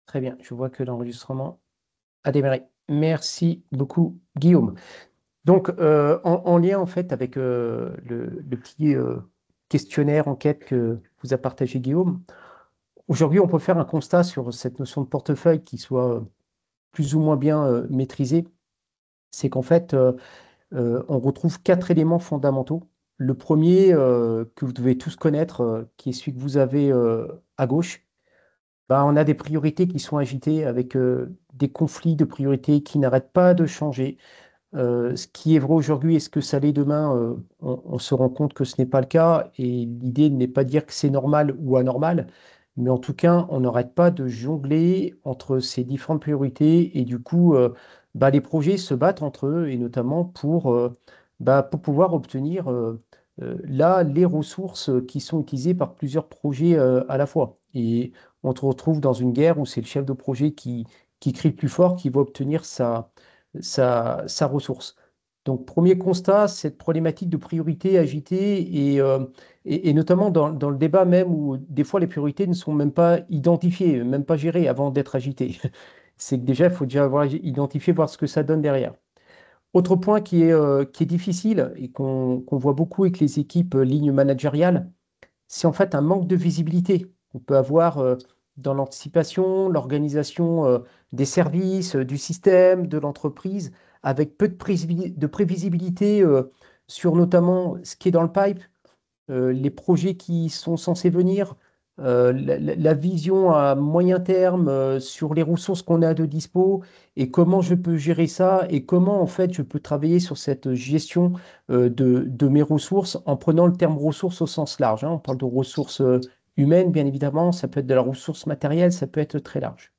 Très bien, je vois que l'enregistrement a démarré. Merci beaucoup, Guillaume. Donc, en lien en fait avec le petit questionnaire enquête que vous a partagé Guillaume, aujourd'hui, on peut faire un constat sur cette notion de portefeuille qui soit plus ou moins bien maîtrisée. C'est qu'en fait, on retrouve quatre éléments fondamentaux. Le premier, que vous devez tous connaître, qui est celui que vous avez à gauche. Ben, on a des priorités qui sont agitées avec des conflits de priorités qui n'arrêtent pas de changer. Ce qui est vrai aujourd'hui et ce que ça l'est demain, on se rend compte que ce n'est pas le cas. Et l'idée n'est pas de dire que c'est normal ou anormal, mais en tout cas, on n'arrête pas de jongler entre ces différentes priorités. Et du coup, bah, les projets se battent entre eux, et notamment pour pouvoir obtenir là les ressources qui sont utilisées par plusieurs projets à la fois. Et on se retrouve dans une guerre où c'est le chef de projet qui crie le plus fort, qui va obtenir sa ressource. Donc, premier constat, cette problématique de priorité agitée et notamment dans le débat même où des fois les priorités ne sont même pas identifiées, même pas gérées avant d'être agitées. C'est que déjà, il faut déjà avoir identifié, voir ce que ça donne derrière. Autre point qui est difficile et qu'on voit beaucoup avec les équipes lignes managériales, c'est en fait un manque de visibilité qu'on peut avoir dans l'anticipation, l'organisation des services, du système, de l'entreprise, avec peu de prévisibilité sur notamment ce qui est dans le pipe, les projets qui sont censés venir, la vision à moyen terme sur les ressources qu'on a de dispo et comment je peux gérer ça et comment en fait je peux travailler sur cette gestion de mes ressources en prenant le terme ressources au sens large, hein. On parle de ressources humaines, bien évidemment, ça peut être de la ressource matérielle, ça peut être très large.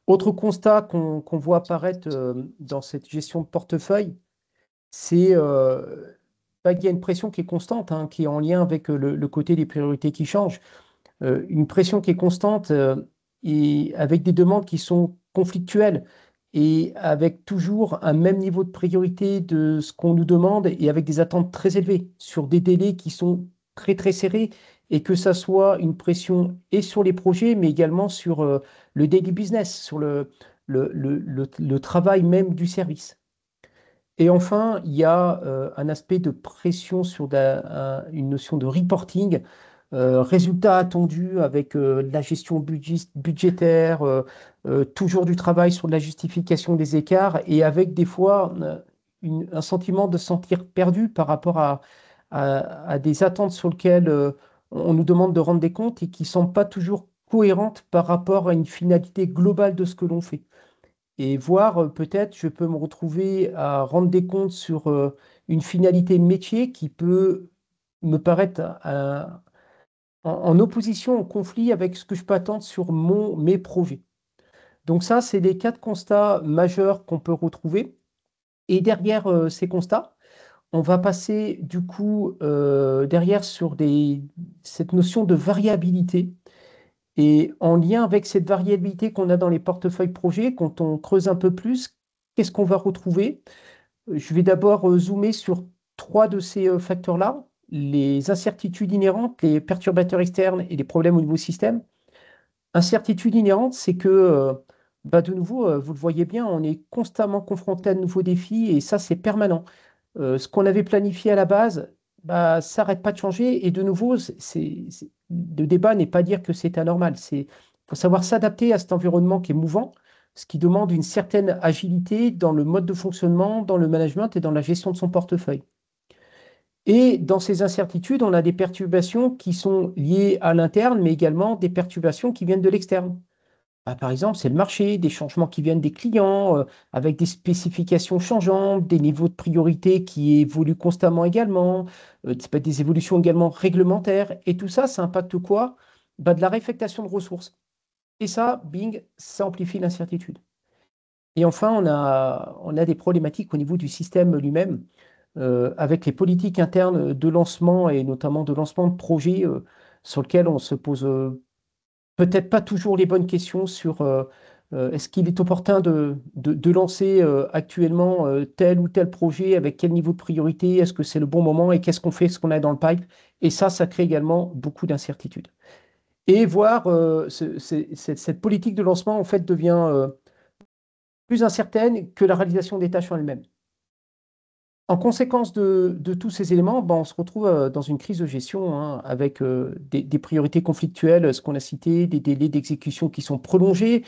Autre constat qu'on voit apparaître dans cette gestion de portefeuille, c'est qu'il y a une pression qui est constante, hein, qui est en lien avec le côté des priorités qui changent. Une pression qui est constante et avec des demandes qui sont conflictuelles et avec toujours un même niveau de priorité de ce qu'on nous demande et avec des attentes très élevées sur des délais qui sont très très serrés et que ça soit une pression et sur les projets mais également sur le daily business, sur le travail même du service. Et enfin, il y a un aspect de pression sur une notion de reporting, résultats attendus avec la gestion budgétaire, toujours du travail sur la justification des écarts et avec des fois un sentiment de se sentir perdu par rapport à des attentes sur lesquelles on nous demande de rendre des comptes et qui ne sont pas toujours cohérentes par rapport à une finalité globale de ce que l'on fait et voir peut-être je peux me retrouver à rendre des comptes sur une finalité métier qui peut me paraître en opposition, en conflit avec ce que je peux attendre sur mes projets. Donc ça, c'est les quatre constats majeurs qu'on peut retrouver. Et derrière ces constats, on va passer du coup derrière sur cette notion de variabilité. Et en lien avec cette variabilité qu'on a dans les portefeuilles projets, quand on creuse un peu plus, qu'est-ce qu'on va retrouver? Je vais d'abord zoomer sur trois de ces facteurs-là, les incertitudes inhérentes, les perturbateurs externes et les problèmes au niveau système. Incertitude inhérente, c'est que, de nouveau, vous le voyez bien, on est constamment confronté à de nouveaux défis et ça, c'est permanent. Ce qu'on avait planifié à la base, ça n'arrête pas de changer. Et de nouveau, le débat n'est pas dire que c'est anormal. Il faut savoir s'adapter à cet environnement qui est mouvant, ce qui demande une certaine agilité dans le mode de fonctionnement, dans le management et dans la gestion de son portefeuille. Et dans ces incertitudes, on a des perturbations qui sont liées à l'interne, mais également des perturbations qui viennent de l'externe. Par exemple, c'est le marché, des changements qui viennent des clients, avec des spécifications changeantes, des niveaux de priorité qui évoluent constamment également, ça peut être des évolutions également réglementaires. Et tout ça, ça impacte quoi? De la réaffectation de ressources. Et ça, bing, ça amplifie l'incertitude. Et enfin, on a des problématiques au niveau du système lui-même, avec les politiques internes de lancement et notamment de lancement de projets sur lesquels on se pose peut-être pas toujours les bonnes questions sur est-ce qu'il est opportun de lancer actuellement tel ou tel projet, avec quel niveau de priorité, est-ce que c'est le bon moment et qu'est-ce qu'on fait, ce qu'on a dans le pipe. Et ça crée également beaucoup d'incertitudes. et voir cette politique de lancement en fait devient plus incertaine que la réalisation des tâches en elles-mêmes. En conséquence de tous ces éléments, ben, on se retrouve dans une crise de gestion hein, avec des priorités conflictuelles, ce qu'on a cité, des délais d'exécution qui sont prolongés,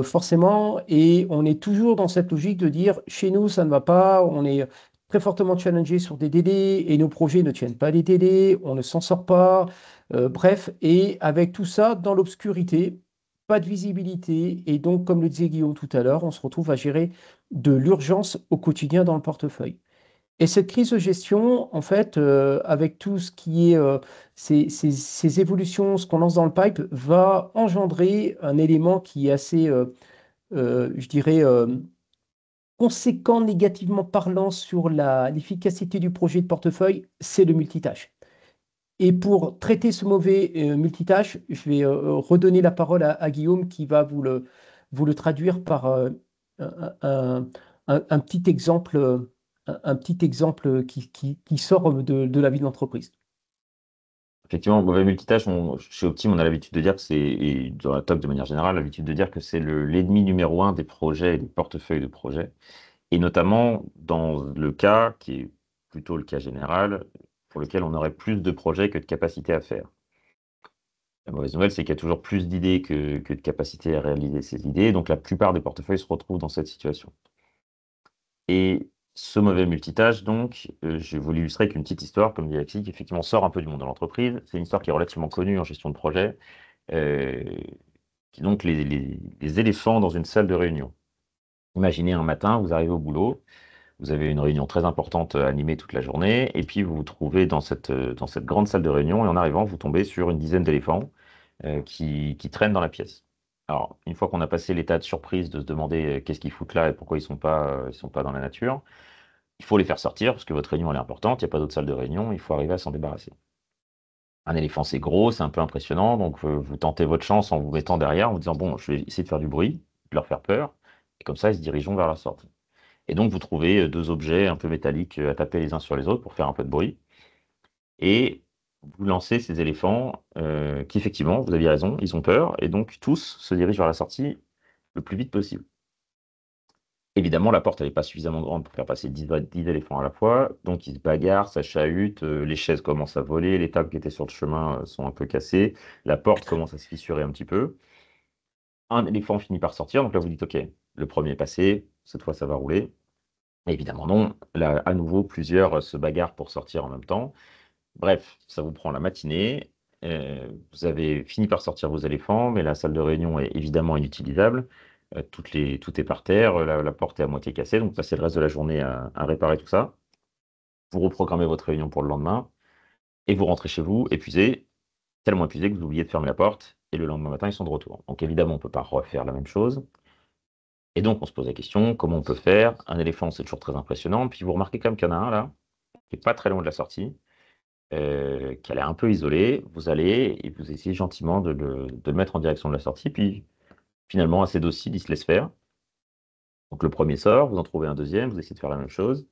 forcément, et on est toujours dans cette logique de dire chez nous, ça ne va pas, on est très fortement challengé sur des délais et nos projets ne tiennent pas les délais, on ne s'en sort pas, bref, et avec tout ça dans l'obscurité, pas de visibilité, et donc, comme le disait Guillaume tout à l'heure, on se retrouve à gérer de l'urgence au quotidien dans le portefeuille. Et cette crise de gestion, en fait, avec tout ce qui est ces évolutions, ce qu'on lance dans le pipe, va engendrer un élément qui est assez, je dirais, conséquent négativement parlant sur l'efficacité du projet de portefeuille, c'est le multitâche. Et pour traiter ce mauvais multitâche, je vais redonner la parole à Guillaume qui va vous le traduire par un, un- un petit exemple, un petit exemple qui sort de la vie de l'entreprise. Effectivement, mauvais multitâche, chez Optim, on a l'habitude de dire que c'est, et dans la TOC de manière générale, l'habitude de dire que c'est l'ennemi numéro un des projets et des portefeuilles de projets. Et notamment dans le cas qui est plutôt le cas général, pour lequel on aurait plus de projets que de capacité à faire. La mauvaise nouvelle, c'est qu'il y a toujours plus d'idées que de capacité à réaliser ces idées, donc la plupart des portefeuilles se retrouvent dans cette situation. Et ce mauvais multitâche, donc, je vais vous l'illustrer avec une petite histoire, comme dit Alexis, qui effectivement sort un peu du monde de l'entreprise. C'est une histoire qui est relativement connue en gestion de projet, euh, qui est donc les éléphants dans une salle de réunion. Imaginez un matin, vous arrivez au boulot, vous avez une réunion très importante animée toute la journée, et puis vous vous trouvez dans cette grande salle de réunion, et en arrivant, vous tombez sur une dizaine d'éléphants qui traînent dans la pièce. Alors, une fois qu'on a passé l'état de surprise de se demander qu'est-ce qu'ils foutent là et pourquoi ils sont pas dans la nature, il faut les faire sortir parce que votre réunion elle est importante, il n'y a pas d'autre salle de réunion, il faut arriver à s'en débarrasser. Un éléphant c'est gros, c'est un peu impressionnant, donc vous tentez votre chance en vous mettant derrière, en vous disant bon, je vais essayer de faire du bruit, de leur faire peur, et comme ça ils se dirigeront vers la sortie. Et donc vous trouvez deux objets un peu métalliques à taper les uns sur les autres pour faire un peu de bruit, et vous lancez ces éléphants qui effectivement, vous aviez raison, ils ont peur, et donc tous se dirigent vers la sortie le plus vite possible. Évidemment, la porte, elle n'est pas suffisamment grande pour faire passer 10 éléphants à la fois. Donc, ils se bagarrent, ça chahute, les chaises commencent à voler, les tables qui étaient sur le chemin sont un peu cassées, la porte commence à se fissurer un petit peu. Un éléphant finit par sortir, donc là, vous dites, OK, le premier est passé, cette fois, ça va rouler. Et évidemment, non. Là, à nouveau, plusieurs se bagarrent pour sortir en même temps. Bref, ça vous prend la matinée. Vous avez fini par sortir vos éléphants, mais la salle de réunion est évidemment inutilisable. Tout est par terre, la porte est à moitié cassée, donc passez le reste de la journée à réparer tout ça. Vous reprogrammez votre réunion pour le lendemain et vous rentrez chez vous épuisé, tellement épuisé que vous oubliez de fermer la porte et le lendemain matin, ils sont de retour. Donc évidemment, on ne peut pas refaire la même chose. Et donc, on se pose la question, comment on peut faire? Un éléphant, c'est toujours très impressionnant. Puis vous remarquez quand même qu'il y en a un là, qui est pas très loin de la sortie, qu'elle est un peu isolée, vous allez et vous essayez gentiment de le mettre en direction de la sortie, puis finalement, assez docile, il se laisse faire. Donc le premier sort, vous en trouvez un deuxième, vous essayez de faire la même chose.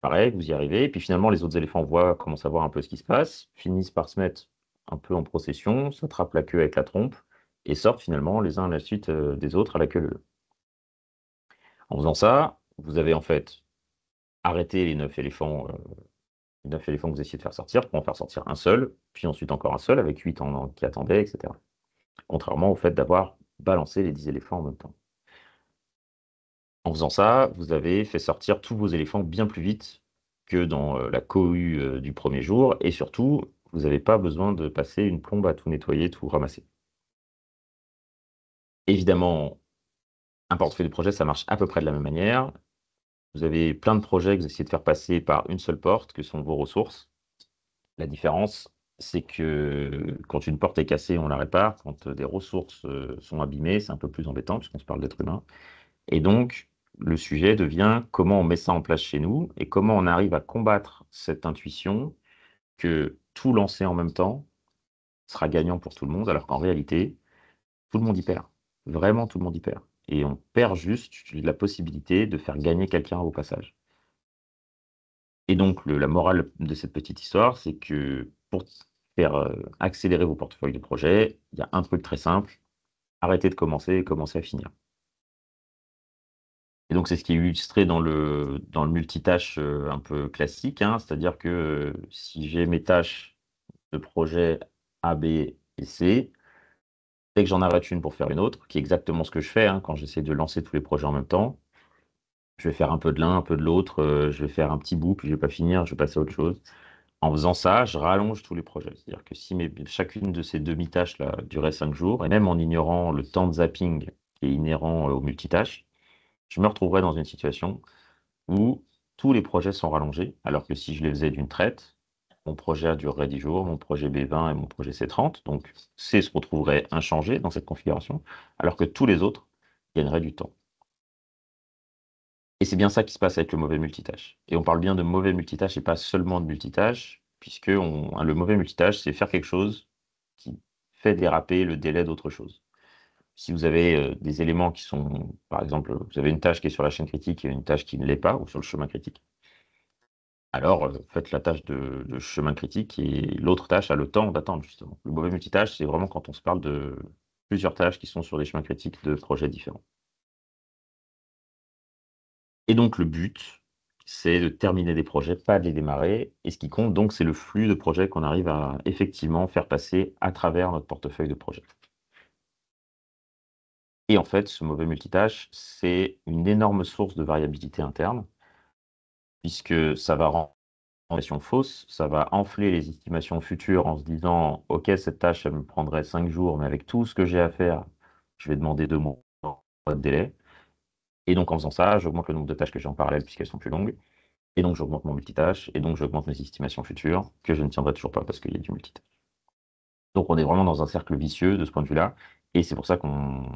Pareil, vous y arrivez, et puis finalement, les autres éléphants voient, commencent à voir un peu ce qui se passe, finissent par se mettre un peu en procession, s'attrapent la queue avec la trompe, et sortent finalement les uns à la suite des autres à la queue leu. En faisant ça, vous avez en fait arrêté les 9 éléphants que vous essayez de faire sortir pour en faire sortir un seul, puis ensuite encore un seul avec 8 qui attendaient, etc. Contrairement au fait d'avoir balancé les 10 éléphants en même temps. En faisant ça, vous avez fait sortir tous vos éléphants bien plus vite que dans la cohue du premier jour, et surtout, vous n'avez pas besoin de passer une plombe à tout nettoyer, tout ramasser. Évidemment, un portefeuille de projet, ça marche à peu près de la même manière. Vous avez plein de projets que vous essayez de faire passer par une seule porte, que sont vos ressources. La différence, c'est que quand une porte est cassée, on la répare. Quand des ressources sont abîmées, c'est un peu plus embêtant, puisqu'on se parle d'être humain. Et donc, le sujet devient comment on met ça en place chez nous et comment on arrive à combattre cette intuition que tout lancer en même temps sera gagnant pour tout le monde, alors qu'en réalité, tout le monde y perd. Vraiment, tout le monde y perd. Et on perd juste la possibilité de faire gagner quelqu'un au passage. Et donc, la morale de cette petite histoire, c'est que pour faire accélérer vos portefeuilles de projets, il y a un truc très simple, arrêtez de commencer et commencez à finir. Et donc, c'est ce qui est illustré dans le multitâche un peu classique, hein, c'est-à-dire que si j'ai mes tâches de projet A, B et C, dès que j'en arrête une pour faire une autre, qui est exactement ce que je fais hein, quand j'essaie de lancer tous les projets en même temps, je vais faire un peu de l'un, un peu de l'autre, je vais faire un petit bout, puis je vais pas finir, je vais passer à autre chose. En faisant ça, je rallonge tous les projets. C'est-à-dire que si chacune de ces demi-tâches-là durait 5 jours, et même en ignorant le temps de zapping qui est inhérent aux multitâches, je me retrouverais dans une situation où tous les projets sont rallongés, alors que si je les faisais d'une traite, mon projet A durerait 10 jours, mon projet B20 et mon projet C30, donc C se retrouverait inchangé dans cette configuration, alors que tous les autres gagneraient du temps. Et c'est bien ça qui se passe avec le mauvais multitâche. Et on parle bien de mauvais multitâche et pas seulement de multitâche, puisque le mauvais multitâche, c'est faire quelque chose qui fait déraper le délai d'autre chose. Si vous avez des éléments qui sont, par exemple, vous avez une tâche qui est sur la chaîne critique et une tâche qui ne l'est pas, ou sur le chemin critique, alors faites la tâche de chemin critique et l'autre tâche a le temps d'attendre, justement. Le mauvais multitâche, c'est vraiment quand on se parle de plusieurs tâches qui sont sur des chemins critiques de projets différents. Et donc le but, c'est de terminer des projets, pas de les démarrer. Et ce qui compte donc, c'est le flux de projets qu'on arrive à effectivement faire passer à travers notre portefeuille de projets. Et en fait, ce mauvais multitâche, c'est une énorme source de variabilité interne, puisque ça va rendre l'estimation fausse, ça va enfler les estimations futures en se disant, OK, cette tâche, elle me prendrait 5 jours, mais avec tout ce que j'ai à faire, je vais demander 2 mois de délai. Et donc en faisant ça, j'augmente le nombre de tâches que j'ai en parallèle puisqu'elles sont plus longues. Et donc, j'augmente mon multitâche, et donc j'augmente mes estimations futures, que je ne tiendrai toujours pas parce qu'il y a du multitâche. Donc, on est vraiment dans un cercle vicieux de ce point de vue-là, et c'est pour ça qu'on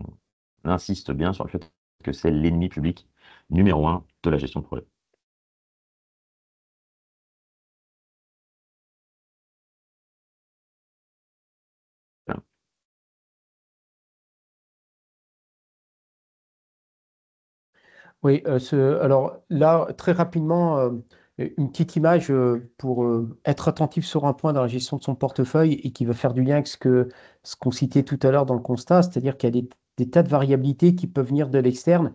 insiste bien sur le fait que c'est l'ennemi public numéro un de la gestion de projet. Voilà. Oui, alors là, très rapidement, une petite image pour être attentif sur un point dans la gestion de son portefeuille et qui va faire du lien avec ce qu'on citait tout à l'heure dans le constat, c'est-à-dire qu'il y a des tas de variabilités qui peuvent venir de l'externe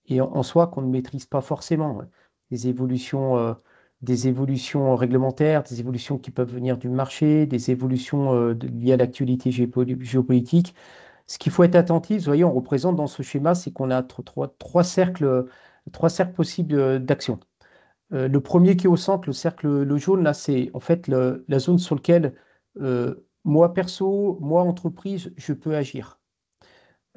et en soi qu'on ne maîtrise pas forcément. Ouais. Des évolutions réglementaires, des évolutions qui peuvent venir du marché, des évolutions liées à l'actualité géopolitique. Ce qu'il faut être attentif, vous voyez, on représente dans ce schéma, c'est qu'on a trois cercles possibles d'action. Le premier qui est au centre, le cercle le jaune, là, c'est en fait la zone sur laquelle moi perso, moi entreprise, je peux agir.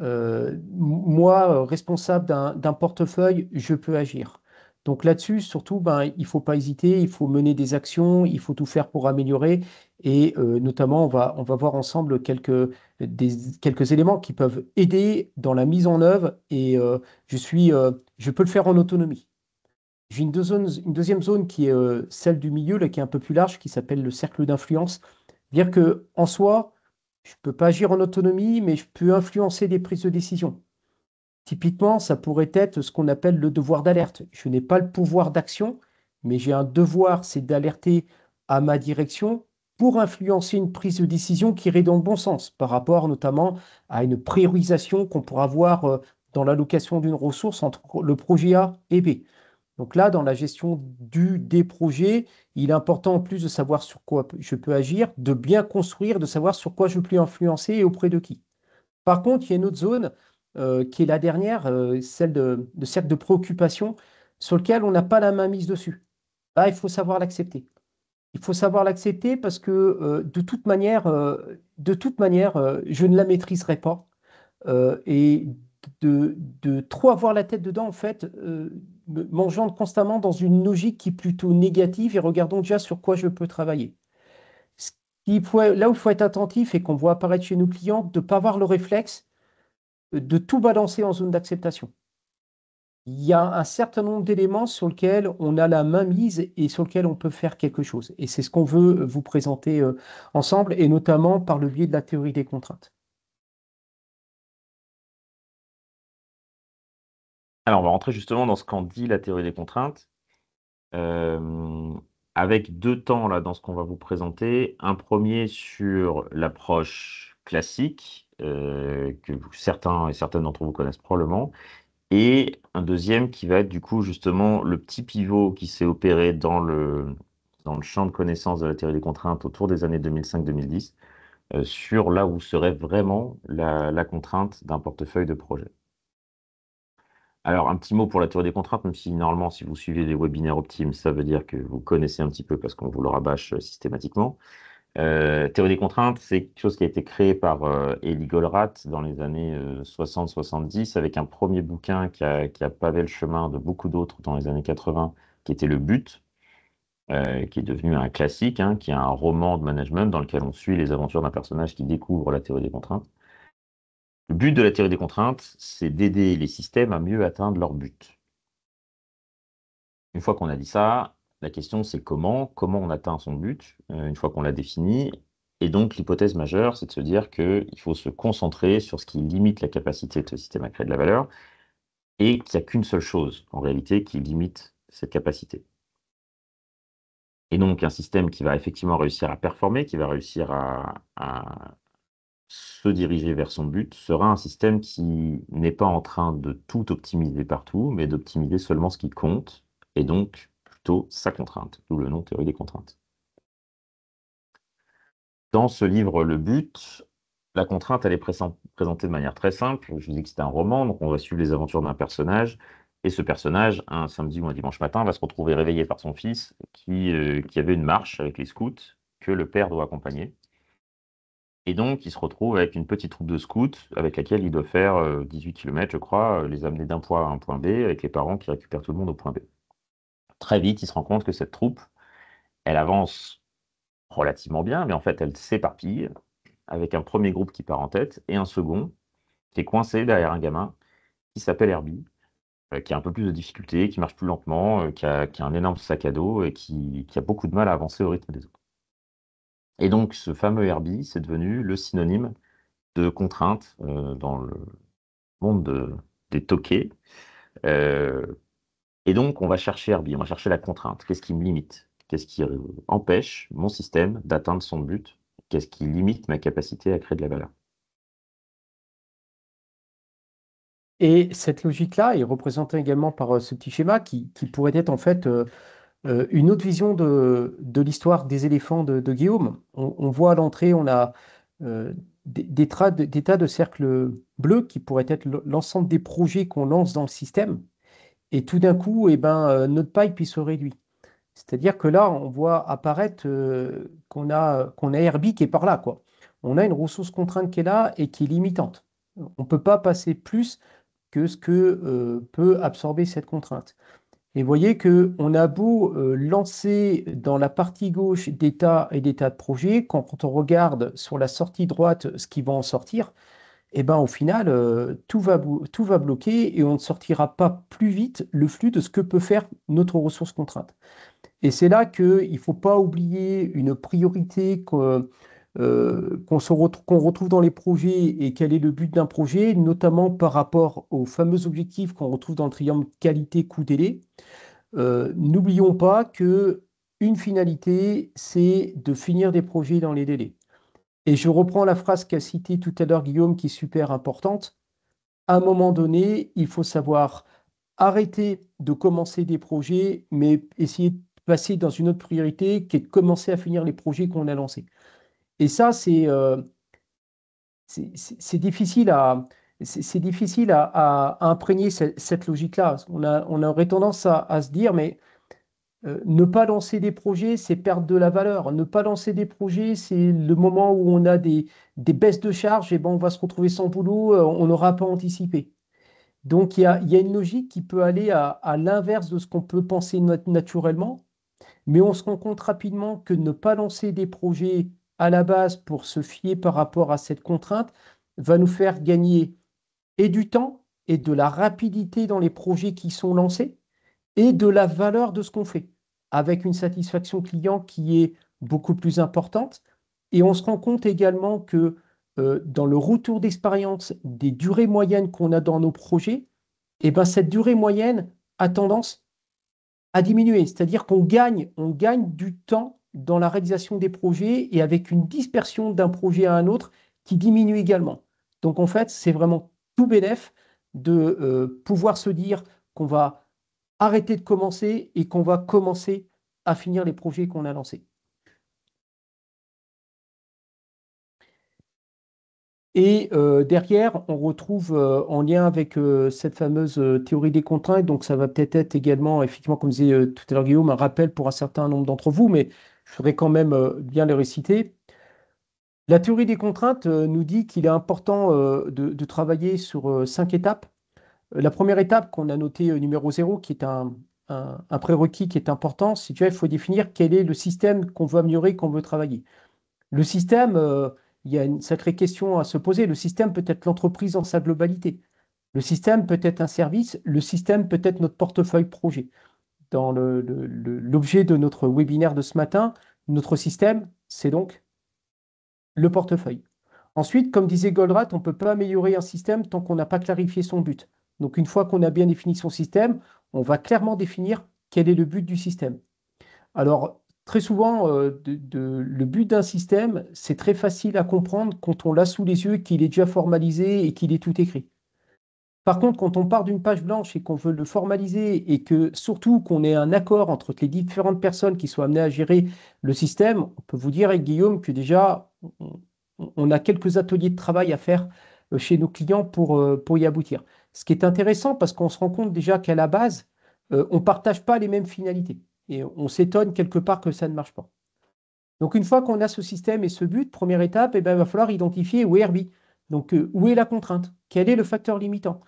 Moi, responsable d'un portefeuille, je peux agir. Donc là-dessus, surtout, ben, il ne faut pas hésiter, il faut mener des actions, il faut tout faire pour améliorer. Et notamment, on va voir ensemble quelques éléments qui peuvent aider dans la mise en œuvre. Et je peux le faire en autonomie. J'ai une deuxième zone qui est celle du milieu, là, qui est un peu plus large, qui s'appelle le cercle d'influence. Dire que en soi, je ne peux pas agir en autonomie, mais je peux influencer des prises de décision. Typiquement, ça pourrait être ce qu'on appelle le devoir d'alerte. Je n'ai pas le pouvoir d'action, mais j'ai un devoir, c'est d'alerter à ma direction pour influencer une prise de décision qui irait dans le bon sens, par rapport notamment à une priorisation qu'on pourra avoir dans l'allocation d'une ressource entre le projet A et B. Donc là, dans la gestion des projets, il est important en plus de savoir sur quoi je peux agir, de bien construire, de savoir sur quoi je peux influencer et auprès de qui. Par contre, il y a une autre zone qui est la dernière, celle de cercle de préoccupation, sur lequel on n'a pas la main mise dessus. Là, il faut savoir l'accepter. Il faut savoir l'accepter parce que de toute manière, je ne la maîtriserai pas. Et de trop avoir la tête dedans, en fait, m'engendre constamment dans une logique qui est plutôt négative et regardons déjà sur quoi je peux travailler. Là où il faut être attentif et qu'on voit apparaître chez nos clients, de ne pas avoir le réflexe de tout balancer en zone d'acceptation. Il y a un certain nombre d'éléments sur lesquels on a la main mise et sur lesquels on peut faire quelque chose. Et c'est ce qu'on veut vous présenter ensemble, et notamment par le biais de la théorie des contraintes. Alors, on va rentrer justement dans ce qu'en dit la théorie des contraintes. Euh, avec deux temps là, dans ce qu'on va vous présenter. Un premier sur l'approche classique, que certains et certaines d'entre vous connaissent probablement, et un deuxième qui va être du coup justement le petit pivot qui s'est opéré dans le champ de connaissances de la théorie des contraintes autour des années 2005-2010, sur là où serait vraiment la contrainte d'un portefeuille de projet. Alors, un petit mot pour la théorie des contraintes, même si normalement, si vous suivez les webinaires Optim, ça veut dire que vous connaissez un petit peu parce qu'on vous le rabâche systématiquement. Théorie des contraintes, c'est quelque chose qui a été créé par Eli Goldratt dans les années 60-70 avec un premier bouquin qui a pavé le chemin de beaucoup d'autres dans les années 80, qui était Le But, qui est devenu un classique, hein, qui est un roman de management dans lequel on suit les aventures d'un personnage qui découvre la théorie des contraintes. Le but de la théorie des contraintes, c'est d'aider les systèmes à mieux atteindre leur but. Une fois qu'on a dit ça, la question c'est comment on atteint son but, une fois qu'on l'a défini. Et donc l'hypothèse majeure, c'est de se dire qu'il faut se concentrer sur ce qui limite la capacité de ce système à créer de la valeur, et qu'il n'y a qu'une seule chose, en réalité, qui limite cette capacité. Et donc un système qui va effectivement réussir à performer, qui va réussir à se diriger vers son but, sera un système qui n'est pas en train de tout optimiser partout, mais d'optimiser seulement ce qui compte, et donc plutôt sa contrainte, d'où le nom théorie des contraintes. Dans ce livre, Le But, la contrainte, elle est présentée de manière très simple. Je vous dis que c'est un roman, donc on va suivre les aventures d'un personnage, et ce personnage, un samedi ou un dimanche matin, va se retrouver réveillé par son fils qui avait une marche avec les scouts que le père doit accompagner. Et donc, il se retrouve avec une petite troupe de scouts avec laquelle il doit faire 18 km, je crois, les amener d'un point à un point B, avec les parents qui récupèrent tout le monde au point B. Très vite, il se rend compte que cette troupe, elle avance relativement bien, mais en fait, elle s'éparpille, avec un premier groupe qui part en tête, et un second qui est coincé derrière un gamin qui s'appelle Herbie, qui a un peu plus de difficultés, qui marche plus lentement, qui a un énorme sac à dos et qui a beaucoup de mal à avancer au rythme des autres. Et donc, ce fameux Herbie, c'est devenu le synonyme de contrainte dans le monde des toqués. Euh, et donc, on va chercher Herbie, on va chercher la contrainte. Qu'est-ce qui me limite? Qu'est-ce qui empêche mon système d'atteindre son but? Qu'est-ce qui limite ma capacité à créer de la valeur? Et cette logique-là est représentée également par ce petit schéma qui pourrait être en fait une autre vision de l'histoire des éléphants de Guillaume. On voit à l'entrée, on a des tas de cercles bleus qui pourraient être l'ensemble des projets qu'on lance dans le système. Et tout d'un coup, eh ben, notre pipe il se réduit. C'est-à-dire que là, on voit apparaître qu'on a Herbie qui est par là, quoi. On a une ressource contrainte qui est là et qui est limitante. On ne peut pas passer plus que ce que peut absorber cette contrainte. Et vous voyez qu'on a beau lancer dans la partie gauche des tas et des tas de projets, quand on regarde sur la sortie droite ce qui va en sortir, eh ben, au final, tout va bloquer et on ne sortira pas plus vite le flux de ce que peut faire notre ressource contrainte. Et c'est là qu'il ne faut pas oublier une priorité qu'on retrouve dans les projets et quel est le but d'un projet, notamment par rapport aux fameux objectifs qu'on retrouve dans le triangle qualité-coût-délai. N'oublions pas que une finalité, c'est de finir des projets dans les délais. Et je reprends la phrase qu'a citée tout à l'heure Guillaume, qui est super importante. À un moment donné, il faut savoir arrêter de commencer des projets, mais essayer de passer dans une autre priorité qui est de commencer à finir les projets qu'on a lancés. Et ça, c'est difficile c'est difficile à imprégner cette logique-là. On aurait tendance à se dire, mais ne pas lancer des projets, c'est perdre de la valeur. Ne pas lancer des projets, c'est le moment où on a des baisses de charges, et ben on va se retrouver sans boulot, on n'aura pas anticipé. Donc il y a une logique qui peut aller à l'inverse de ce qu'on peut penser naturellement, mais on se rend compte rapidement que ne pas lancer des projets à la base pour se fier par rapport à cette contrainte va nous faire gagner et du temps et de la rapidité dans les projets qui sont lancés et de la valeur de ce qu'on fait, avec une satisfaction client qui est beaucoup plus importante. Et on se rend compte également que dans le retour d'expérience des durées moyennes qu'on a dans nos projets, eh ben, cette durée moyenne a tendance à diminuer. C'est-à-dire on gagne du temps dans la réalisation des projets et avec une dispersion d'un projet à un autre qui diminue également. Donc en fait, c'est vraiment tout bénef de pouvoir se dire qu'on va arrêter de commencer et qu'on va commencer à finir les projets qu'on a lancés. Et derrière, on retrouve en lien avec cette fameuse théorie des contraintes, donc ça va peut-être être également, effectivement, comme disait tout à l'heure Guillaume, un rappel pour un certain nombre d'entre vous, mais je voudrais quand même bien le réciter. La théorie des contraintes nous dit qu'il est important de travailler sur 5 étapes. La première étape qu'on a notée numéro 0, qui est un prérequis qui est important, c'est qu'il faut définir quel est le système qu'on veut améliorer, qu'on veut travailler. Le système, il y a une sacrée question à se poser. Le système peut être l'entreprise dans sa globalité. Le système peut être un service. Le système peut être notre portefeuille projet. Dans l'objet de notre webinaire de ce matin, notre système, c'est donc le portefeuille. Ensuite, comme disait Goldratt, on ne peut pas améliorer un système tant qu'on n'a pas clarifié son but. Donc, une fois qu'on a bien défini son système, on va clairement définir quel est le but du système. Alors, très souvent, le but d'un système, c'est très facile à comprendre quand on l'a sous les yeux, qu'il est déjà formalisé et qu'il est tout écrit. Par contre, quand on part d'une page blanche et qu'on veut le formaliser et que surtout qu'on ait un accord entre les différentes personnes qui sont amenées à gérer le système, on peut vous dire avec Guillaume que déjà, on a quelques ateliers de travail à faire chez nos clients pour y aboutir. Ce qui est intéressant parce qu'on se rend compte déjà qu'à la base, on ne partage pas les mêmes finalités. Et on s'étonne quelque part que ça ne marche pas. Donc, une fois qu'on a ce système et ce but, première étape, eh ben, il va falloir identifier où est Herbie. Donc, où est la contrainte? Quel est le facteur limitant?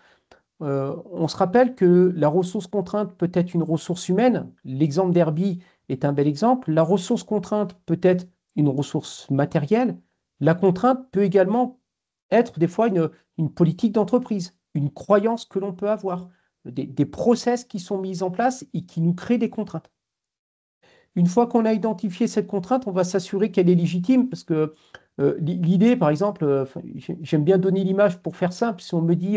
On se rappelle que la ressource contrainte peut être une ressource humaine. L'exemple d'Herbie est un bel exemple. La ressource contrainte peut être une ressource matérielle. La contrainte peut également être des fois une politique d'entreprise, une croyance que l'on peut avoir, des process qui sont mis en place et qui nous créent des contraintes. Une fois qu'on a identifié cette contrainte, on va s'assurer qu'elle est légitime parce que l'idée, par exemple, j'aime bien donner l'image pour faire simple. Si on me dit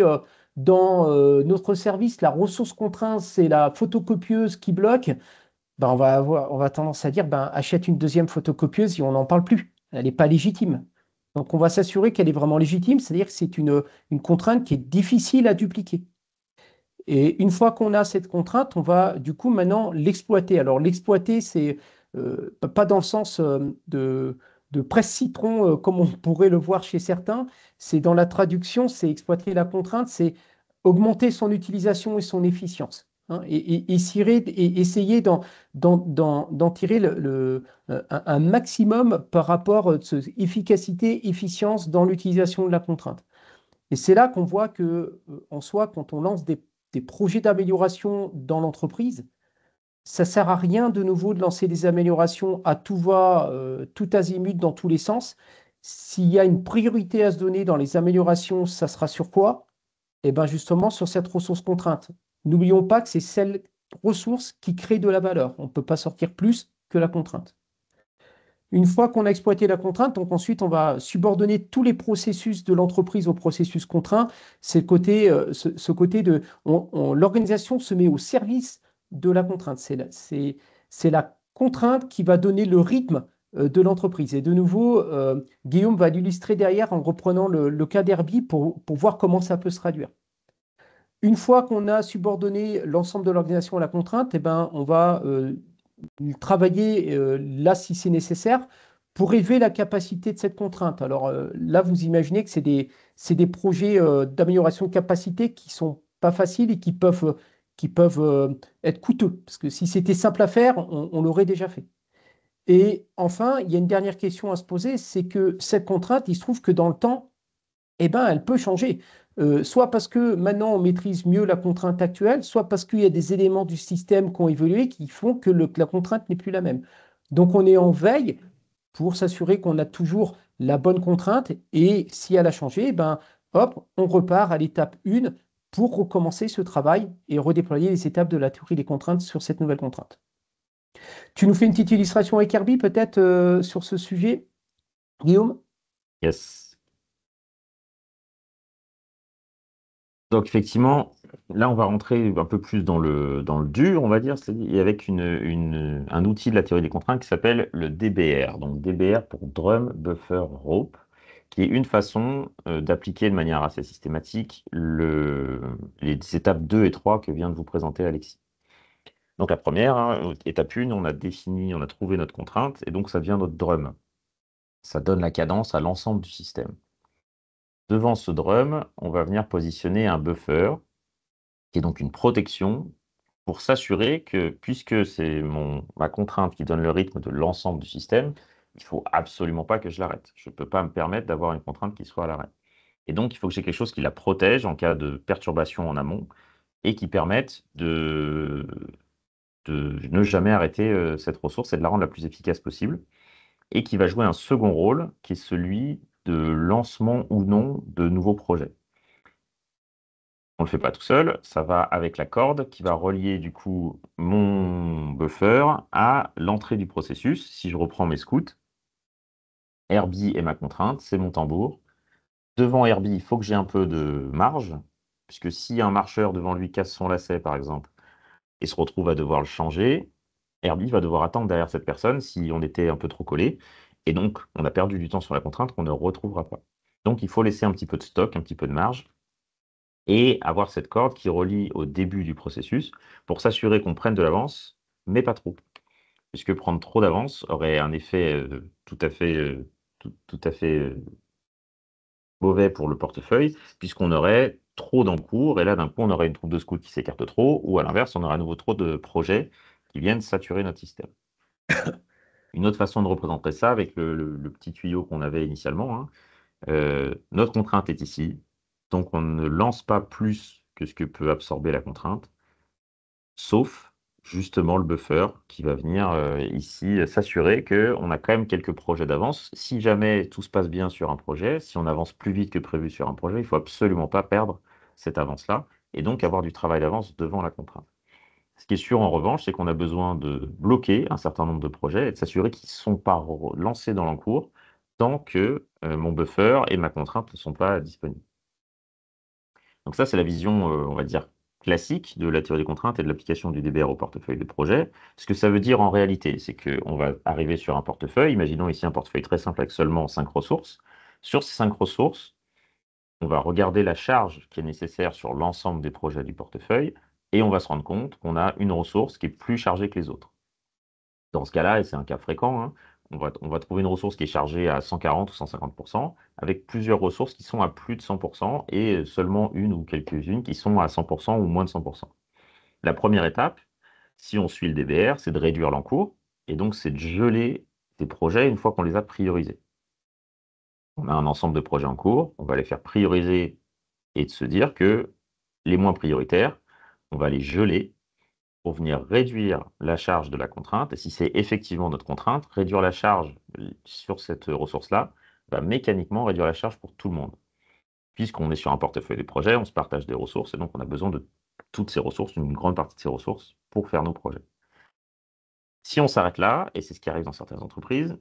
dans notre service, la ressource contrainte, c'est la photocopieuse qui bloque, ben, on va tendance à dire ben, achète une deuxième photocopieuse et on n'en parle plus. Elle n'est pas légitime. Donc on va s'assurer qu'elle est vraiment légitime, c'est-à-dire que c'est une contrainte qui est difficile à dupliquer. Et une fois qu'on a cette contrainte, on va du coup maintenant l'exploiter. Alors l'exploiter, c'est pas dans le sens de presse-citron comme on pourrait le voir chez certains, c'est dans la traduction, c'est exploiter la contrainte, c'est augmenter son utilisation et son efficience. Hein, et essayer d'en tirer un maximum par rapport à efficacité, efficience dans l'utilisation de la contrainte. Et c'est là qu'on voit que, en soi, quand on lance des projets d'amélioration dans l'entreprise, ça ne sert à rien de nouveau de lancer des améliorations à tout va, tout azimut, dans tous les sens. S'il y a une priorité à se donner dans les améliorations, ça sera sur quoi? Eh bien justement sur cette ressource contrainte. N'oublions pas que c'est celle ressource qui crée de la valeur. On ne peut pas sortir plus que la contrainte. Une fois qu'on a exploité la contrainte, donc ensuite on va subordonner tous les processus de l'entreprise au processus contraint. C'est le côté, ce côté de l'organisation se met au service de la contrainte. C'est la contrainte qui va donner le rythme de l'entreprise. Et de nouveau, Guillaume va l'illustrer derrière en reprenant le cas d'Herbie pour voir comment ça peut se traduire. Une fois qu'on a subordonné l'ensemble de l'organisation à la contrainte, eh ben, on va travailler là si c'est nécessaire pour élever la capacité de cette contrainte. Alors là, vous imaginez que c'est des projets d'amélioration de capacité qui sont pas faciles et qui peuvent être coûteux. Parce que si c'était simple à faire, on l'aurait déjà fait. Et enfin, il y a une dernière question à se poser, c'est que cette contrainte, il se trouve que dans le temps, eh ben, elle peut changer. Soit parce que maintenant on maîtrise mieux la contrainte actuelle, soit parce qu'il y a des éléments du système qui ont évolué qui font que la contrainte n'est plus la même. Donc on est en veille pour s'assurer qu'on a toujours la bonne contrainte et si elle a changé, eh ben, hop, on repart à l'étape 1 pour recommencer ce travail et redéployer les étapes de la théorie des contraintes sur cette nouvelle contrainte. Tu nous fais une petite illustration avec Herbie peut-être sur ce sujet, Guillaume? Yes. Donc effectivement, là on va rentrer un peu plus dans le dur, on va dire, c'est-à-dire avec un outil de la théorie des contraintes qui s'appelle le DBR. Donc DBR pour Drum Buffer Rope, qui est une façon d'appliquer de manière assez systématique les étapes 2 et 3 que vient de vous présenter Alexis. Donc la première, hein, étape 1, on a défini, on a trouvé notre contrainte, et donc ça devient notre drum. Ça donne la cadence à l'ensemble du système. Devant ce drum, on va venir positionner un buffer, qui est donc une protection pour s'assurer que, puisque c'est ma contrainte qui donne le rythme de l'ensemble du système, il ne faut absolument pas que je l'arrête. Je ne peux pas me permettre d'avoir une contrainte qui soit à l'arrêt. Et donc, il faut que j'ai quelque chose qui la protège en cas de perturbation en amont et qui permette de ne jamais arrêter cette ressource et de la rendre la plus efficace possible. Et qui va jouer un second rôle, qui est celui de lancement ou non de nouveaux projets. On ne le fait pas tout seul, ça va avec la corde qui va relier du coup mon buffer à l'entrée du processus. Si je reprends mes scouts, Herbie est ma contrainte, c'est mon tambour. Devant Herbie, il faut que j'ai un peu de marge, puisque si un marcheur devant lui casse son lacet, par exemple, et se retrouve à devoir le changer, Herbie va devoir attendre derrière cette personne si on était un peu trop collé, et donc on a perdu du temps sur la contrainte qu'on ne retrouvera pas. Donc il faut laisser un petit peu de stock, un petit peu de marge, et avoir cette corde qui relie au début du processus pour s'assurer qu'on prenne de l'avance, mais pas trop. Puisque prendre trop d'avance aurait un effet tout à fait mauvais pour le portefeuille, puisqu'on aurait trop d'encours, et là d'un coup on aurait une troupe de scouts qui s'écarte trop, ou à l'inverse, on aurait à nouveau trop de projets qui viennent saturer notre système. Une autre façon de représenter ça, avec le petit tuyau qu'on avait initialement, hein, notre contrainte est ici, donc on ne lance pas plus que ce que peut absorber la contrainte, sauf justement le buffer qui va venir ici s'assurer qu'on a quand même quelques projets d'avance. Si jamais tout se passe bien sur un projet, si on avance plus vite que prévu sur un projet, il ne faut absolument pas perdre cette avance-là et donc avoir du travail d'avance devant la contrainte. Ce qui est sûr en revanche, c'est qu'on a besoin de bloquer un certain nombre de projets et de s'assurer qu'ils ne sont pas lancés dans l'encours tant que mon buffer et ma contrainte ne sont pas disponibles. Donc ça, c'est la vision, on va dire, classique de la théorie des contraintes et de l'application du DBR au portefeuille de projet. Ce que ça veut dire en réalité, c'est qu'on va arriver sur un portefeuille, imaginons ici un portefeuille très simple avec seulement 5 ressources. Sur ces 5 ressources, on va regarder la charge qui est nécessaire sur l'ensemble des projets du portefeuille et on va se rendre compte qu'on a une ressource qui est plus chargée que les autres. Dans ce cas-là, et c'est un cas fréquent, hein, on va trouver une ressource qui est chargée à 140 ou 150%, avec plusieurs ressources qui sont à plus de 100% et seulement une ou quelques-unes qui sont à 100% ou moins de 100%. La première étape, si on suit le DBR, c'est de réduire l'encours, et donc c'est de geler des projets une fois qu'on les a priorisés. On a un ensemble de projets en cours, on va les faire prioriser et de se dire que les moins prioritaires, on va les geler pour venir réduire la charge de la contrainte. Et si c'est effectivement notre contrainte, réduire la charge sur cette ressource-là va mécaniquement réduire la charge pour tout le monde. Puisqu'on est sur un portefeuille de projets, on se partage des ressources et donc on a besoin de toutes ces ressources, une grande partie de ces ressources pour faire nos projets. Si on s'arrête là, et c'est ce qui arrive dans certaines entreprises,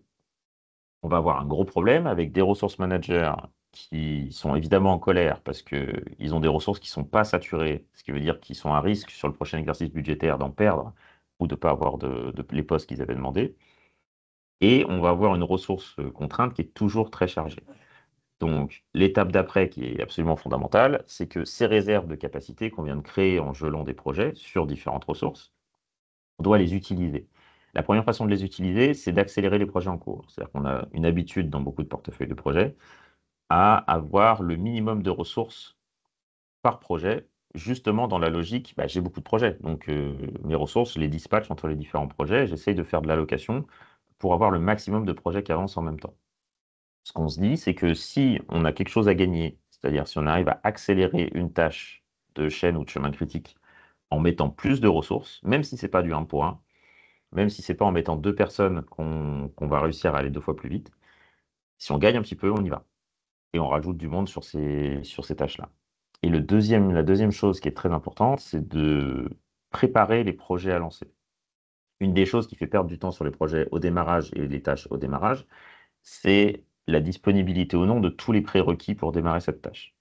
on va avoir un gros problème avec des ressources managers qui sont évidemment en colère parce qu'ils ont des ressources qui ne sont pas saturées, ce qui veut dire qu'ils sont à risque sur le prochain exercice budgétaire d'en perdre ou de ne pas avoir les postes qu'ils avaient demandés. Et on va avoir une ressource contrainte qui est toujours très chargée. Donc, l'étape d'après, qui est absolument fondamentale, c'est que ces réserves de capacité qu'on vient de créer en gelant des projets sur différentes ressources, on doit les utiliser. La première façon de les utiliser, c'est d'accélérer les projets en cours. C'est-à-dire qu'on a une habitude dans beaucoup de portefeuilles de projets à avoir le minimum de ressources par projet, justement dans la logique, bah, j'ai beaucoup de projets, donc mes ressources, je les dispatche entre les différents projets, j'essaye de faire de l'allocation pour avoir le maximum de projets qui avancent en même temps. Ce qu'on se dit, c'est que si on a quelque chose à gagner, c'est-à-dire si on arrive à accélérer une tâche de chaîne ou de chemin critique en mettant plus de ressources, même si ce n'est pas du 1 pour 1, même si ce n'est pas en mettant 2 personnes qu'on va réussir à aller 2 fois plus vite, si on gagne un petit peu, on y va. Et on rajoute du monde sur ces tâches-là. Et la deuxième chose qui est très importante, c'est de préparer les projets à lancer. Une des choses qui fait perdre du temps sur les projets au démarrage et les tâches au démarrage, c'est la disponibilité ou non de tous les prérequis pour démarrer cette tâche.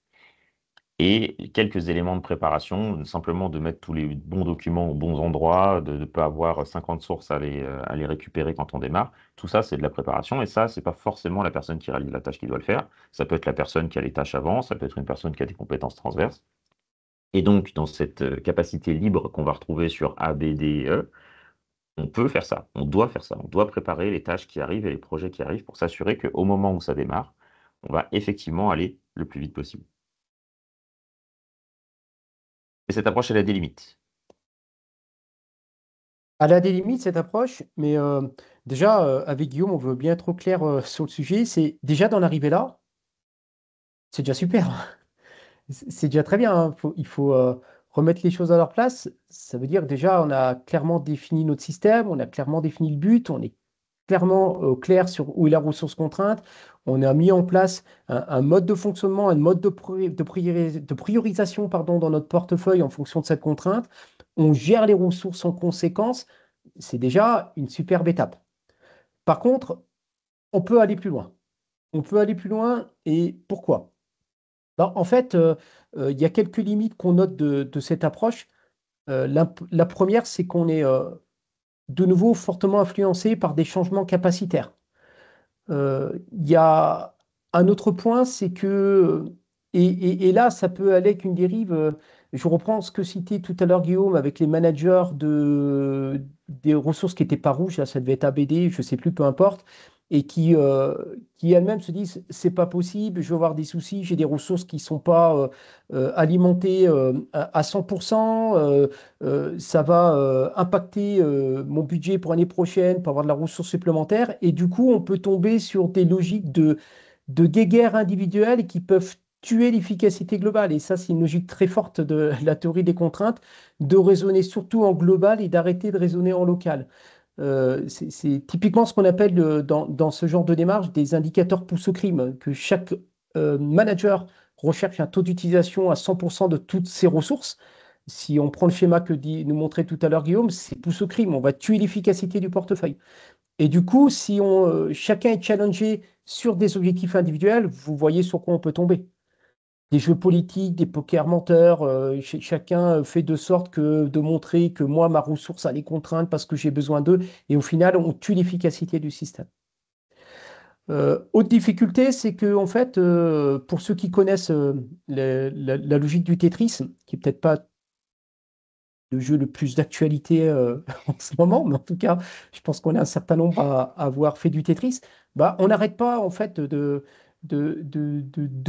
et quelques éléments de préparation, simplement de mettre tous les bons documents aux bons endroits, de ne pas avoir 50 sources à les récupérer quand on démarre. Tout ça, c'est de la préparation, et ça, c'est pas forcément la personne qui réalise la tâche qui doit le faire. Ça peut être la personne qui a les tâches avant, ça peut être une personne qui a des compétences transverses. Et donc, dans cette capacité libre qu'on va retrouver sur A, B, D et E, on peut faire ça, on doit faire ça, on doit préparer les tâches qui arrivent et les projets qui arrivent pour s'assurer qu'au moment où ça démarre, on va effectivement aller le plus vite possible. Et cette approche, elle a des limites. Elle a des limites, cette approche, mais déjà, avec Guillaume, on veut bien être au clair sur le sujet. C'est déjà d'en arriver là, c'est déjà super. C'est déjà très bien, hein. Il faut remettre les choses à leur place. Ça veut dire que déjà, on a clairement défini notre système, on a clairement défini le but, on est clairement clair sur où est la ressource contrainte. On a mis en place un mode de fonctionnement, un mode de priorisation pardon, dans notre portefeuille en fonction de cette contrainte. On gère les ressources en conséquence. C'est déjà une superbe étape. Par contre, on peut aller plus loin. On peut aller plus loin et pourquoi? Ben, en fait, il y a quelques limites qu'on note de cette approche. La première, c'est qu'on est de nouveau fortement influencé par des changements capacitaires. Il y a un autre point, c'est que, et là, ça peut aller avec une dérive. Je reprends ce que citait tout à l'heure Guillaume avec les managers des ressources qui n'étaient pas rouges, là, ça devait être ABD, je ne sais plus, peu importe, et qui elles-mêmes se disent, c'est pas possible, je vais avoir des soucis, j'ai des ressources qui ne sont pas alimentées à 100%, ça va impacter mon budget pour l'année prochaine, pour avoir de la ressource supplémentaire. Et du coup, on peut tomber sur des logiques de guéguerre individuelle qui peuvent tuer l'efficacité globale. Et ça, c'est une logique très forte de la théorie des contraintes, de raisonner surtout en global et d'arrêter de raisonner en local. C'est typiquement ce qu'on appelle dans ce genre de démarche des indicateurs pousse au crime, que chaque manager recherche un taux d'utilisation à 100% de toutes ses ressources. Si on prend le schéma que nous montrait tout à l'heure Guillaume, c'est pousse au crime, on va tuer l'efficacité du portefeuille. Et du coup, si chacun est challengé sur des objectifs individuels, vous voyez sur quoi on peut tomber. Des jeux politiques, des pokers menteurs, chacun fait de sorte que de montrer que moi, ma ressource a les contraintes parce que j'ai besoin d'eux, et au final, on tue l'efficacité du système. Autre difficulté, c'est que en fait, pour ceux qui connaissent la logique du Tetris, qui est peut-être pas le jeu le plus d'actualité en ce moment, mais en tout cas, je pense qu'on est un certain nombre à avoir fait du Tetris. Bah, on n'arrête pas en fait de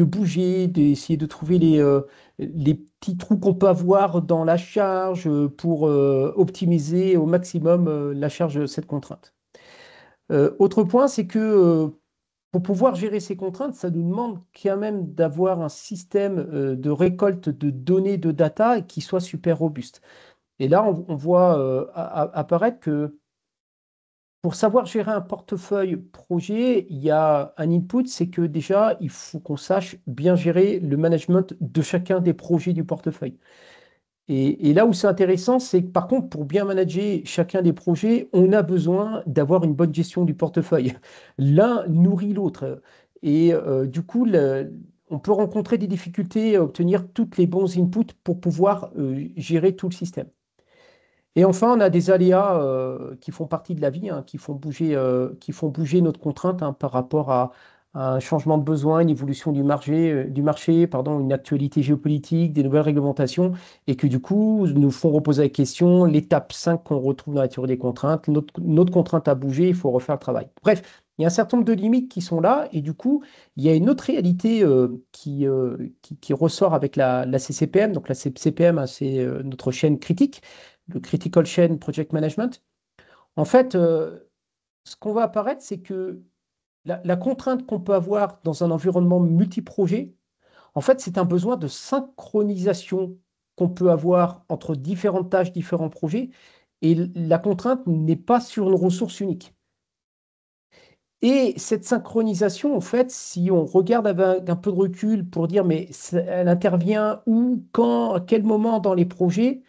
bouger, d'essayer de trouver les petits trous qu'on peut avoir dans la charge pour optimiser au maximum la charge de cette contrainte. Autre point, c'est que pour pouvoir gérer ces contraintes, ça nous demande quand même d'avoir un système de récolte de données, de data qui soit super robuste. Et là, on voit apparaître que pour savoir gérer un portefeuille projet, il y a un input, c'est que déjà, il faut qu'on sache bien gérer le management de chacun des projets du portefeuille. Et là où c'est intéressant, c'est que par contre, pour bien manager chacun des projets, on a besoin d'avoir une bonne gestion du portefeuille. L'un nourrit l'autre. Et du coup, on peut rencontrer des difficultés à obtenir toutes les bons inputs pour pouvoir gérer tout le système. Et enfin, on a des aléas qui font partie de la vie, hein, qui font bouger notre contrainte hein, par rapport à un changement de besoin, une évolution du marché, pardon, une actualité géopolitique, des nouvelles réglementations, et que du coup nous font reposer la question, l'étape 5 qu'on retrouve dans la théorie des contraintes, notre contrainte a bougé, il faut refaire le travail. Bref, il y a un certain nombre de limites qui sont là, et du coup, il y a une autre réalité qui ressort avec la CCPM. Donc la CCPM, hein, c'est notre chaîne critique, le Critical Chain Project Management. En fait, ce qu'on va apparaître, c'est que la contrainte qu'on peut avoir dans un environnement multiprojet, en fait, c'est un besoin de synchronisation qu'on peut avoir entre différentes tâches, différents projets, et la contrainte n'est pas sur une ressource unique. Et cette synchronisation, en fait, si on regarde avec un peu de recul pour dire, mais elle intervient où, quand, à quel moment dans les projets,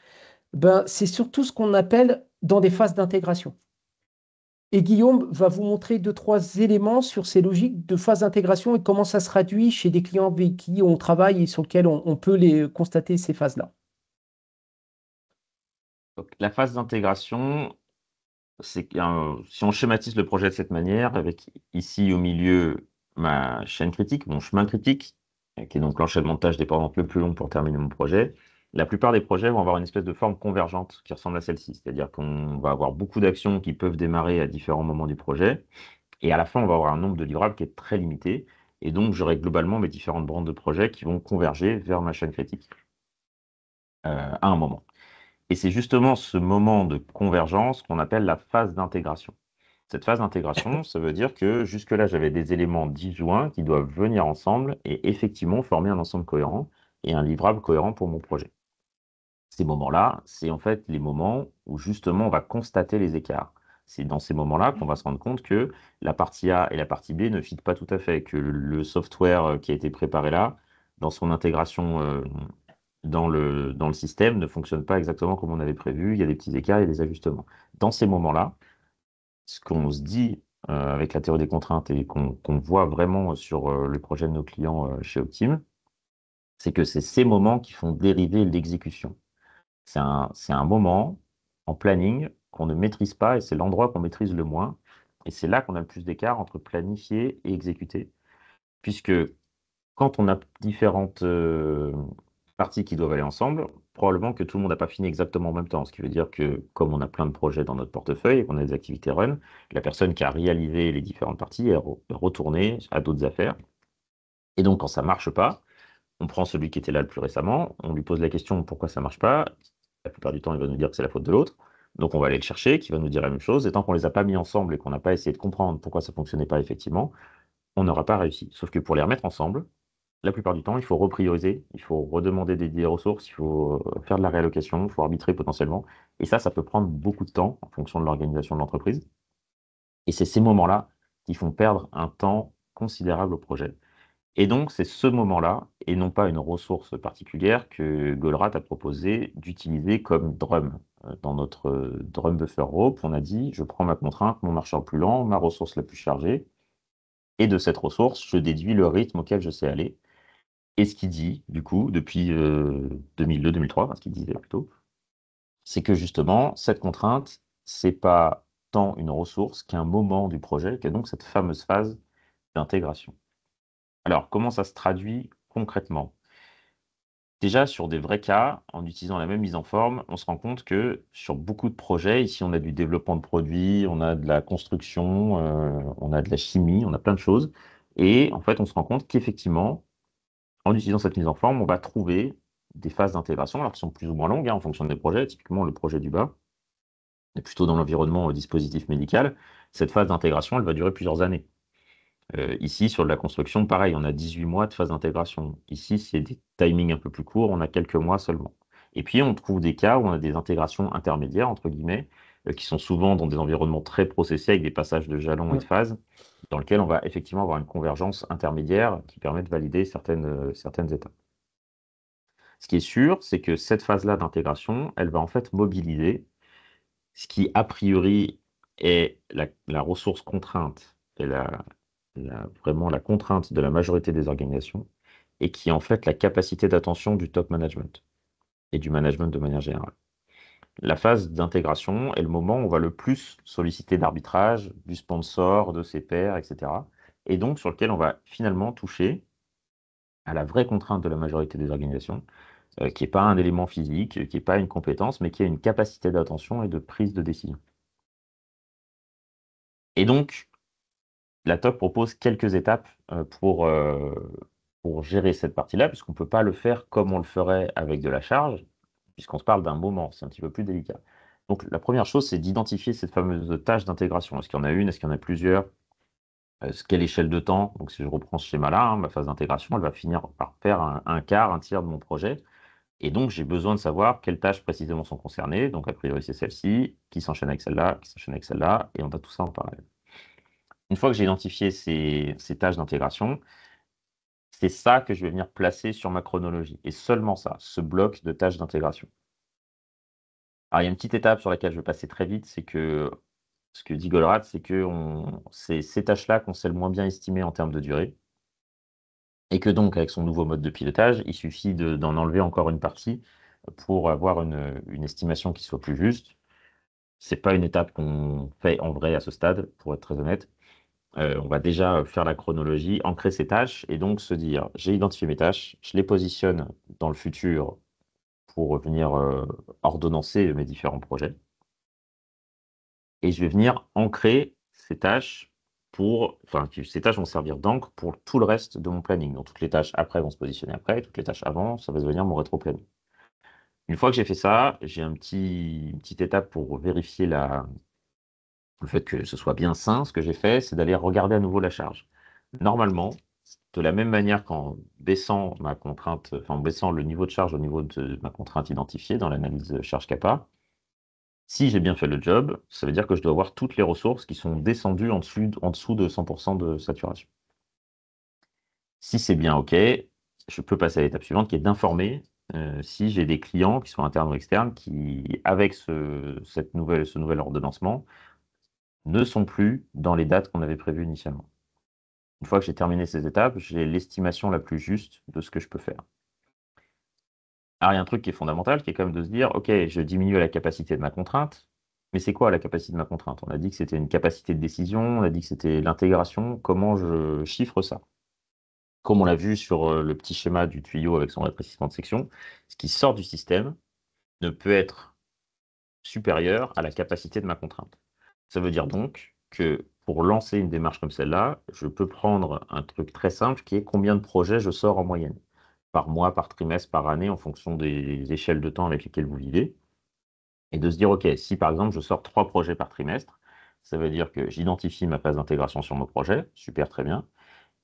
ben, c'est surtout ce qu'on appelle dans des phases d'intégration. Et Guillaume va vous montrer deux, trois éléments sur ces logiques de phase d'intégration et comment ça se traduit chez des clients avec qui on travaille et sur lesquels on peut les constater ces phases-là. Donc, la phase d'intégration, si on schématise le projet de cette manière, avec ici au milieu ma chaîne critique, mon chemin critique, qui est donc l'enchaînement de tâches dépendantes le plus long pour terminer mon projet, la plupart des projets vont avoir une espèce de forme convergente qui ressemble à celle-ci. C'est-à-dire qu'on va avoir beaucoup d'actions qui peuvent démarrer à différents moments du projet, et à la fin, on va avoir un nombre de livrables qui est très limité, et donc j'aurai globalement mes différentes branches de projets qui vont converger vers ma chaîne critique à un moment. Et c'est justement ce moment de convergence qu'on appelle la phase d'intégration. Cette phase d'intégration, ça veut dire que jusque-là, j'avais des éléments disjoints qui doivent venir ensemble et effectivement former un ensemble cohérent et un livrable cohérent pour mon projet. Ces moments-là, c'est en fait les moments où justement on va constater les écarts. C'est dans ces moments-là qu'on va se rendre compte que la partie A et la partie B ne fit pas tout à fait, que le software qui a été préparé là, dans son intégration dans le système, ne fonctionne pas exactement comme on avait prévu. Il y a des petits écarts, il y a des ajustements. Dans ces moments-là, ce qu'on se dit avec la théorie des contraintes et qu'on voit vraiment sur le projet de nos clients chez Optim, c'est que c'est ces moments qui font dériver l'exécution. C'est un moment en planning qu'on ne maîtrise pas et c'est l'endroit qu'on maîtrise le moins. Et c'est là qu'on a le plus d'écart entre planifier et exécuter. Puisque quand on a différentes parties qui doivent aller ensemble, probablement que tout le monde n'a pas fini exactement en même temps. Ce qui veut dire que comme on a plein de projets dans notre portefeuille et qu'on a des activités run, la personne qui a réalisé les différentes parties est retournée à d'autres affaires. Et donc quand ça ne marche pas, on prend celui qui était là le plus récemment, on lui pose la question pourquoi ça ne marche pas. La plupart du temps, il va nous dire que c'est la faute de l'autre. Donc on va aller le chercher, qui va nous dire la même chose. Et tant qu'on ne les a pas mis ensemble et qu'on n'a pas essayé de comprendre pourquoi ça ne fonctionnait pas effectivement, on n'aura pas réussi. Sauf que pour les remettre ensemble, la plupart du temps, il faut reprioriser, il faut redemander des ressources, il faut faire de la réallocation, il faut arbitrer potentiellement. Et ça peut prendre beaucoup de temps en fonction de l'organisation de l'entreprise. Et c'est ces moments-là qui font perdre un temps considérable au projet. Et donc, c'est ce moment-là, et non pas une ressource particulière, que Goldratt a proposé d'utiliser comme drum. Dans notre drum buffer rope, on a dit, je prends ma contrainte, mon marcheur le plus lent, ma ressource la plus chargée, et de cette ressource, je déduis le rythme auquel je sais aller. Et ce qu'il dit, du coup, depuis 2002-2003, enfin, ce qu'il disait plutôt, c'est que justement, cette contrainte, c'est pas tant une ressource qu'un moment du projet, qu'est donc cette fameuse phase d'intégration. Alors, comment ça se traduit concrètement? Déjà, sur des vrais cas, en utilisant la même mise en forme, on se rend compte que sur beaucoup de projets, ici on a du développement de produits, on a de la construction, on a de la chimie, on a plein de choses. Et en fait, on se rend compte qu'effectivement, en utilisant cette mise en forme, on va trouver des phases d'intégration, alors qui sont plus ou moins longues en fonction des projets. Typiquement, le projet du bas est plutôt dans l'environnement dispositif médical. Cette phase d'intégration, elle va durer plusieurs années. Ici, sur de la construction, pareil, on a 18 mois de phase d'intégration. Ici, c'est des timings un peu plus courts, on a quelques mois seulement. Et puis, on trouve des cas où on a des intégrations intermédiaires, entre guillemets, qui sont souvent dans des environnements très processés avec des passages de jalons et de Mm. phases, dans lesquels on va effectivement avoir une convergence intermédiaire qui permet de valider certaines étapes. Ce qui est sûr, c'est que cette phase-là d'intégration, elle va en fait mobiliser ce qui, a priori, est la ressource contrainte et vraiment la contrainte de la majorité des organisations, et qui est en fait la capacité d'attention du top management et du management de manière générale. La phase d'intégration est le moment où on va le plus solliciter d'arbitrage, du sponsor, de ses pairs, etc. Et donc sur lequel on va finalement toucher à la vraie contrainte de la majorité des organisations, qui n'est pas un élément physique, qui n'est pas une compétence, mais qui est une capacité d'attention et de prise de décision. Et donc, la TOC propose quelques étapes pour gérer cette partie-là, puisqu'on ne peut pas le faire comme on le ferait avec de la charge, puisqu'on se parle d'un moment, c'est un petit peu plus délicat. Donc, la première chose, c'est d'identifier cette fameuse tâche d'intégration. Est-ce qu'il y en a une? Est-ce qu'il y en a plusieurs? Quelle échelle de temps? Donc, si je reprends ce schéma-là, ma phase d'intégration, elle va finir par faire un quart, un tiers de mon projet. Et donc, j'ai besoin de savoir quelles tâches précisément sont concernées. Donc, a priori, c'est celle-ci, qui s'enchaîne avec celle-là, qui s'enchaîne avec celle-là, et on a tout ça en parallèle. Une fois que j'ai identifié ces tâches d'intégration, c'est ça que je vais venir placer sur ma chronologie. Et seulement ça, ce bloc de tâches d'intégration. Alors, il y a une petite étape sur laquelle je vais passer très vite, c'est que ce que dit Goldratt, c'est que c'est ces tâches-là qu'on sait le moins bien estimer en termes de durée. Et que donc, avec son nouveau mode de pilotage, il suffit d'en enlever encore une partie pour avoir une estimation qui soit plus juste. C'est pas une étape qu'on fait en vrai à ce stade, pour être très honnête. On va déjà faire la chronologie, ancrer ses tâches et donc se dire, j'ai identifié mes tâches, je les positionne dans le futur pour venir ordonnancer mes différents projets. Et je vais venir ancrer ces tâches ces tâches vont servir d'encre pour tout le reste de mon planning. Donc toutes les tâches après vont se positionner après, toutes les tâches avant, ça va devenir mon rétro-planning. Une fois que j'ai fait ça, j'ai une petite étape pour vérifier le fait que ce soit bien sain. Ce que j'ai fait, c'est d'aller regarder à nouveau la charge. Normalement, de la même manière qu'en baissant ma contrainte, en baissant le niveau de charge au niveau de ma contrainte identifiée dans l'analyse charge kappa, si j'ai bien fait le job, ça veut dire que je dois avoir toutes les ressources qui sont descendues en dessous de 100% de saturation. Si c'est bien OK, je peux passer à l'étape suivante qui est d'informer si j'ai des clients qui sont internes ou externes qui, avec ce nouvel ordonnancement, ne sont plus dans les dates qu'on avait prévues initialement. Une fois que j'ai terminé ces étapes, j'ai l'estimation la plus juste de ce que je peux faire. Alors, il y a un truc qui est fondamental, qui est quand même de se dire, OK, je diminue la capacité de ma contrainte, mais c'est quoi la capacité de ma contrainte? On a dit que c'était une capacité de décision, on a dit que c'était l'intégration. Comment je chiffre ça? Comme on l'a vu sur le petit schéma du tuyau avec son rétrécissement de section, ce qui sort du système ne peut être supérieur à la capacité de ma contrainte. Ça veut dire donc que pour lancer une démarche comme celle-là, je peux prendre un truc très simple qui est combien de projets je sors en moyenne, par mois, par trimestre, par année, en fonction des échelles de temps avec lesquelles vous vivez, et de se dire, OK, si par exemple je sors 3 projets par trimestre, ça veut dire que j'identifie ma phase d'intégration sur mon projet, super, très bien,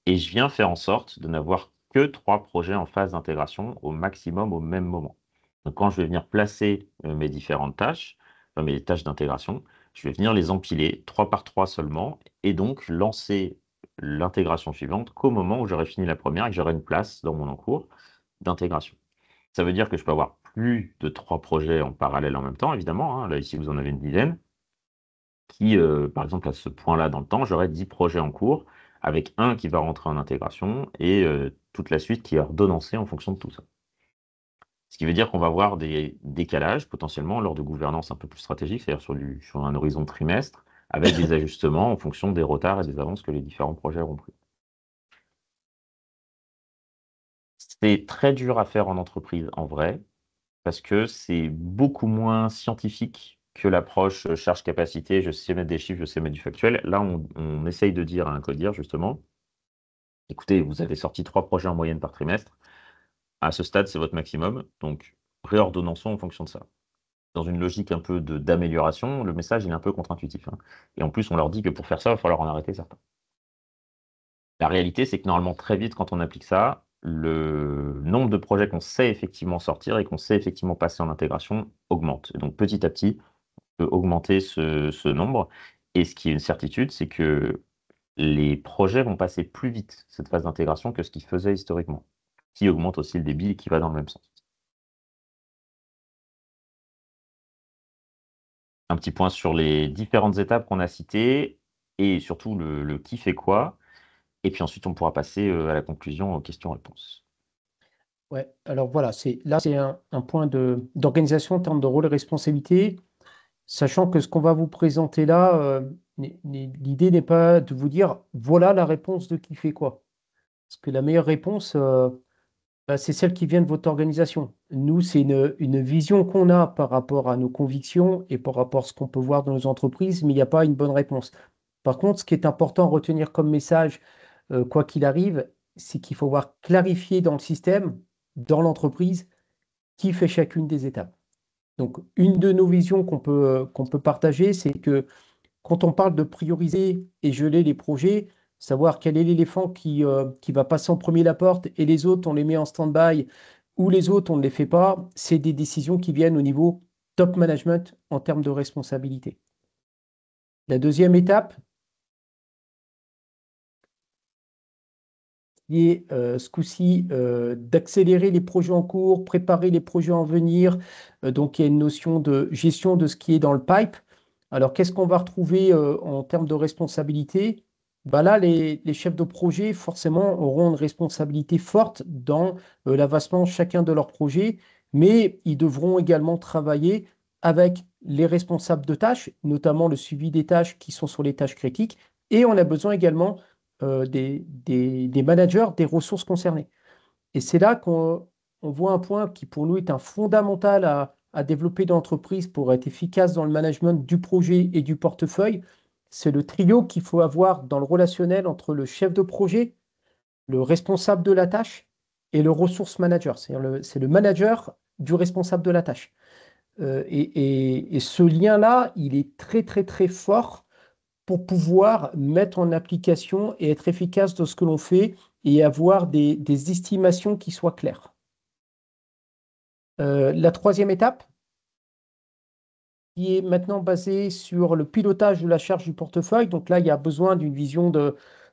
et je viens faire en sorte de n'avoir que 3 projets en phase d'intégration au maximum au même moment. Donc quand je vais venir placer mes différentes tâches, mes tâches d'intégration, je vais venir les empiler 3 par 3 seulement et donc lancer l'intégration suivante qu'au moment où j'aurai fini la première et que j'aurai une place dans mon encours d'intégration. Ça veut dire que je peux avoir plus de 3 projets en parallèle en même temps, évidemment, hein. Là, ici, vous en avez une dizaine qui, par exemple, à ce point-là dans le temps, j'aurai 10 projets en cours, avec un qui va rentrer en intégration et toute la suite qui est ordonnancée en fonction de tout ça. Ce qui veut dire qu'on va avoir des décalages potentiellement lors de gouvernance un peu plus stratégique, c'est-à-dire sur un horizon de trimestre, avec des ajustements en fonction des retards et des avances que les différents projets auront pris. C'est très dur à faire en entreprise en vrai, parce que c'est beaucoup moins scientifique que l'approche charge-capacité, je sais mettre des chiffres, je sais mettre du factuel. Là, on essaye de dire à un codir, justement, écoutez, vous avez sorti 3 projets en moyenne par trimestre. À ce stade, c'est votre maximum. Donc, réordonnançons en fonction de ça. Dans une logique un peu d'amélioration, le message il est un peu contre-intuitif, hein. Et en plus, on leur dit que pour faire ça, il va falloir en arrêter certains. La réalité, c'est que normalement, très vite, quand on applique ça, le nombre de projets qu'on sait effectivement sortir et qu'on sait effectivement passer en intégration augmente. Et donc, petit à petit, on peut augmenter ce nombre. Et ce qui est une certitude, c'est que les projets vont passer plus vite cette phase d'intégration que ce qu'ils faisaient historiquement, qui augmente aussi le débit et qui va dans le même sens. Un petit point sur les différentes étapes qu'on a citées et surtout le qui fait quoi. Et puis ensuite, on pourra passer à la conclusion aux questions-réponses. Ouais, alors voilà, c'est un point d'organisation en termes de rôle et responsabilité, sachant que ce qu'on va vous présenter là, l'idée n'est pas de vous dire voilà la réponse de qui fait quoi. Parce que la meilleure réponse, bah, c'est celle qui vient de votre organisation. Nous, c'est une vision qu'on a par rapport à nos convictions et par rapport à ce qu'on peut voir dans nos entreprises, mais il n'y a pas une bonne réponse. Par contre, ce qui est important à retenir comme message, quoi qu'il arrive, c'est qu'il faut voir clarifier dans le système, dans l'entreprise, qui fait chacune des étapes. Donc, une de nos visions qu'on peut partager, c'est que quand on parle de prioriser et geler les projets, savoir quel est l'éléphant qui va passer en premier la porte et les autres, on les met en stand-by ou les autres, on ne les fait pas, c'est des décisions qui viennent au niveau top management en termes de responsabilité. La deuxième étape, qui est ce coup-ci d'accélérer les projets en cours, préparer les projets en venir. Donc, il y a une notion de gestion de ce qui est dans le pipe. Alors, qu'est-ce qu'on va retrouver en termes de responsabilité? Bah là, les chefs de projet, forcément, auront une responsabilité forte dans l'avancement de chacun de leurs projets, mais ils devront également travailler avec les responsables de tâches, notamment le suivi des tâches qui sont sur les tâches critiques, et on a besoin également des managers des ressources concernées. Et c'est là qu'on voit un point qui, pour nous, est un fondamental à développer dans l'entreprise pour être efficace dans le management du projet et du portefeuille. C'est le trio qu'il faut avoir dans le relationnel entre le chef de projet, le responsable de la tâche et le ressource manager. C'est le manager du responsable de la tâche. Et ce lien-là, il est très, très, très fort pour pouvoir mettre en application et être efficace dans ce que l'on fait et avoir des estimations qui soient claires. La troisième étape, qui est maintenant basée sur le pilotage de la charge du portefeuille. Donc là, il y a besoin d'une vision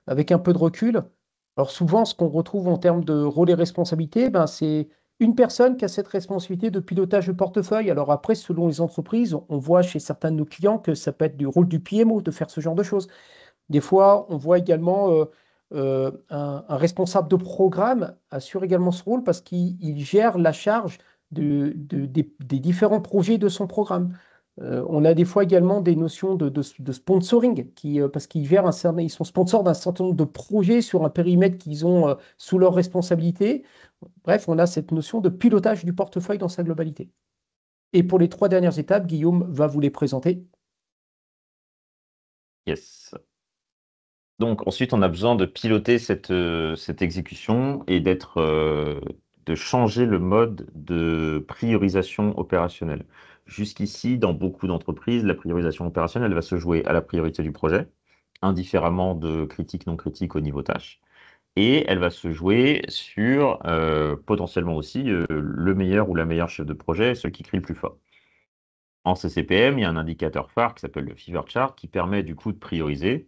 avec un peu de recul. Alors souvent, ce qu'on retrouve en termes de rôle et responsabilité, ben, c'est une personne qui a cette responsabilité de pilotage de portefeuille. Alors après, selon les entreprises, on voit chez certains de nos clients que ça peut être du rôle du PMO de faire ce genre de choses. Des fois, on voit également un responsable de programme assure également ce rôle parce qu'il gère la charge des différents projets de son programme. On a des fois également des notions de sponsoring parce ils sont sponsors d'un certain nombre de projets sur un périmètre qu'ils ont sous leur responsabilité. Bref, on a cette notion de pilotage du portefeuille dans sa globalité. Et pour les trois dernières étapes, Guillaume va vous les présenter. Yes. Donc ensuite, on a besoin de piloter cette exécution et de changer le mode de priorisation opérationnelle. Jusqu'ici, dans beaucoup d'entreprises, la priorisation opérationnelle va se jouer à la priorité du projet, indifféremment de critique non critique au niveau tâche, et elle va se jouer sur potentiellement aussi le meilleur ou la meilleure chef de projet, celui qui crie le plus fort. En CCPM, il y a un indicateur phare qui s'appelle le Fever Chart qui permet du coup de prioriser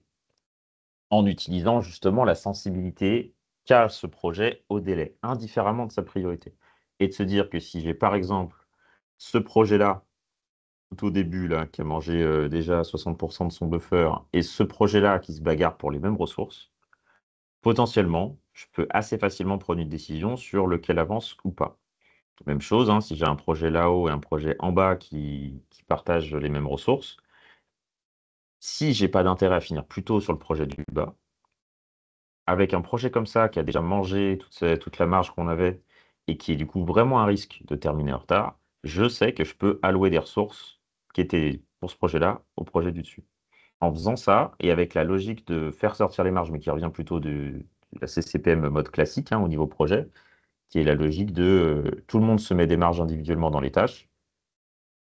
en utilisant justement la sensibilité qu'a ce projet au délai, indifféremment de sa priorité. Et de se dire que si j'ai par exemple ce projet-là, tout au début, là, qui a mangé déjà 60% de son buffer, et ce projet-là qui se bagarre pour les mêmes ressources, potentiellement, je peux assez facilement prendre une décision sur lequel avance ou pas. Même chose, hein, si j'ai un projet là-haut et un projet en bas qui partagent les mêmes ressources, si j'ai pas d'intérêt à finir plus tôt sur le projet du bas, avec un projet comme ça qui a déjà mangé toute la marge qu'on avait et qui est du coup vraiment un risque de terminer en retard, je sais que je peux allouer des ressources qui étaient pour ce projet-là au projet du dessus. En faisant ça, et avec la logique de faire sortir les marges, mais qui revient plutôt de la CCPM mode classique, hein, au niveau projet, qui est la logique de tout le monde se met des marges individuellement dans les tâches.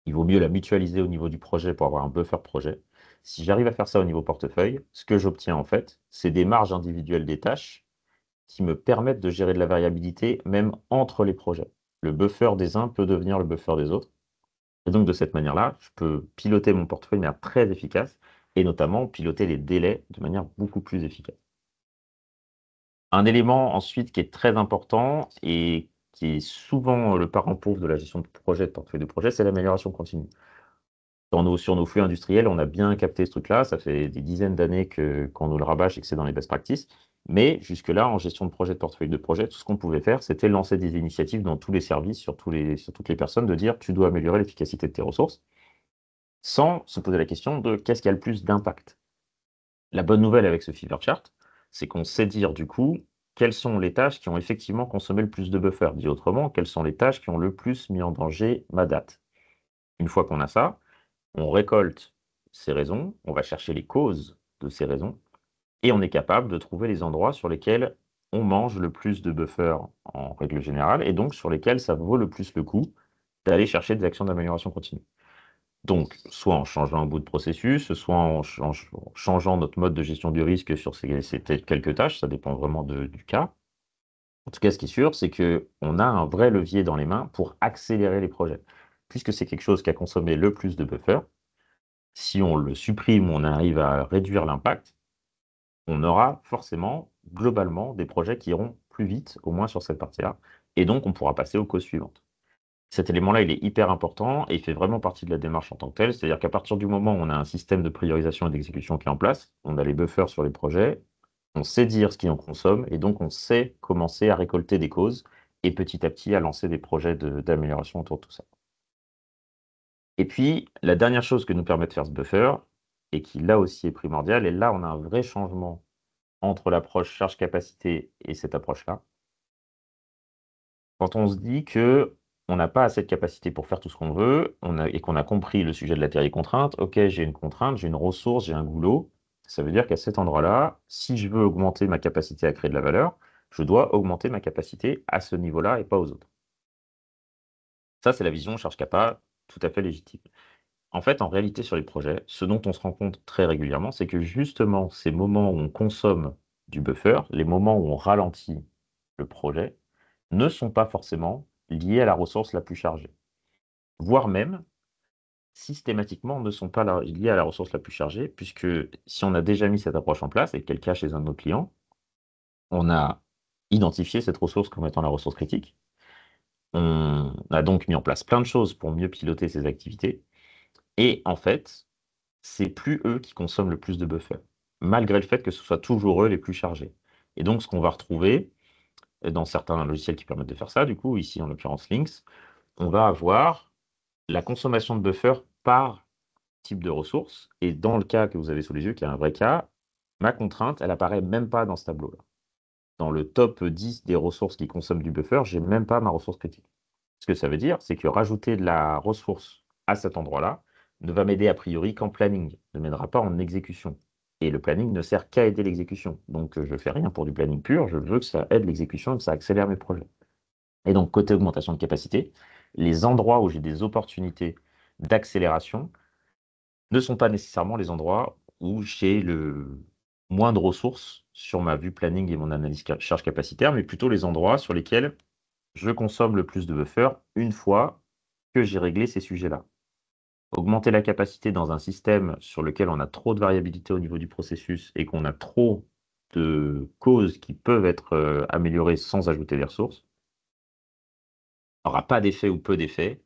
Il vaut mieux la mutualiser au niveau du projet pour avoir un buffer projet. Si j'arrive à faire ça au niveau portefeuille, ce que j'obtiens en fait, c'est des marges individuelles des tâches qui me permettent de gérer de la variabilité même entre les projets. Le buffer des uns peut devenir le buffer des autres. Et donc de cette manière-là, je peux piloter mon portefeuille de manière très efficace et notamment piloter les délais de manière beaucoup plus efficace. Un élément ensuite qui est très important et qui est souvent le parent pauvre de la gestion de projet, de portefeuille de projet, c'est l'amélioration continue. Sur nos flux industriels, on a bien capté ce truc-là. Ça fait des dizaines d'années qu'on nous le rabâche et que c'est dans les best practices. Mais jusque-là, en gestion de projet, de portefeuille de projet, tout ce qu'on pouvait faire, c'était lancer des initiatives dans tous les services, sur toutes les personnes, de dire tu dois améliorer l'efficacité de tes ressources, sans se poser la question de qu'est-ce qui a le plus d'impact. La bonne nouvelle avec ce Fever Chart, c'est qu'on sait dire du coup quelles sont les tâches qui ont effectivement consommé le plus de buffer. Dit autrement, quelles sont les tâches qui ont le plus mis en danger ma date. Une fois qu'on a ça, on récolte ces raisons, on va chercher les causes de ces raisons, et on est capable de trouver les endroits sur lesquels on mange le plus de buffer en règle générale, et donc sur lesquels ça vaut le plus le coup d'aller chercher des actions d'amélioration continue. Donc, soit en changeant un bout de processus, soit en changeant notre mode de gestion du risque sur ces quelques tâches, ça dépend vraiment du cas. En tout cas, ce qui est sûr, c'est qu'on a un vrai levier dans les mains pour accélérer les projets. Puisque c'est quelque chose qui a consommé le plus de buffer, si on le supprime, on arrive à réduire l'impact, on aura forcément, globalement, des projets qui iront plus vite, au moins sur cette partie-là, et donc on pourra passer aux causes suivantes. Cet élément-là, il est hyper important et il fait vraiment partie de la démarche en tant que telle. C'est-à-dire qu'à partir du moment où on a un système de priorisation et d'exécution qui est en place, on a les buffers sur les projets, on sait dire ce qui en consomme et donc on sait commencer à récolter des causes et petit à petit à lancer des projets d'amélioration autour de tout ça. Et puis, la dernière chose que nous permet de faire ce buffer, et qui là aussi est primordial, et là on a un vrai changement entre l'approche charge-capacité et cette approche-là, quand on se dit que on n'a pas assez de capacité pour faire tout ce qu'on veut, et qu'on a compris le sujet de la théorie contrainte, ok, j'ai une contrainte, j'ai une ressource, j'ai un goulot, ça veut dire qu'à cet endroit-là, si je veux augmenter ma capacité à créer de la valeur, je dois augmenter ma capacité à ce niveau-là et pas aux autres. Ça, c'est la vision charge capa, tout à fait légitime. En fait, en réalité, sur les projets, ce dont on se rend compte très régulièrement, c'est que justement, ces moments où on consomme du buffer, les moments où on ralentit le projet, ne sont pas forcément liés à la ressource la plus chargée, voire même systématiquement ne sont pas liés à la ressource la plus chargée, puisque si on a déjà mis cette approche en place, et quel cas chez un de nos clients, on a identifié cette ressource comme étant la ressource critique. On a donc mis en place plein de choses pour mieux piloter ces activités. Et en fait, c'est plus eux qui consomment le plus de buffer, malgré le fait que ce soit toujours eux les plus chargés. Et donc, ce qu'on va retrouver dans certains logiciels qui permettent de faire ça, du coup, ici en l'occurrence Lynx, on va avoir la consommation de buffer par type de ressource. Et dans le cas que vous avez sous les yeux, qui est un vrai cas, ma contrainte, elle apparaît même pas dans ce tableau-là. Dans le top 10 des ressources qui consomment du buffer, j'ai même pas ma ressource critique. Ce que ça veut dire, c'est que rajouter de la ressource à cet endroit-là ne va m'aider a priori qu'en planning, ne m'aidera pas en exécution. Et le planning ne sert qu'à aider l'exécution. Donc, je ne fais rien pour du planning pur, je veux que ça aide l'exécution et que ça accélère mes projets. Et donc, côté augmentation de capacité, les endroits où j'ai des opportunités d'accélération ne sont pas nécessairement les endroits où j'ai le moins de ressources sur ma vue planning et mon analyse charge capacitaire, mais plutôt les endroits sur lesquels je consomme le plus de buffer une fois que j'ai réglé ces sujets-là. Augmenter la capacité dans un système sur lequel on a trop de variabilité au niveau du processus et qu'on a trop de causes qui peuvent être améliorées sans ajouter des ressources, n'aura pas d'effet ou peu d'effet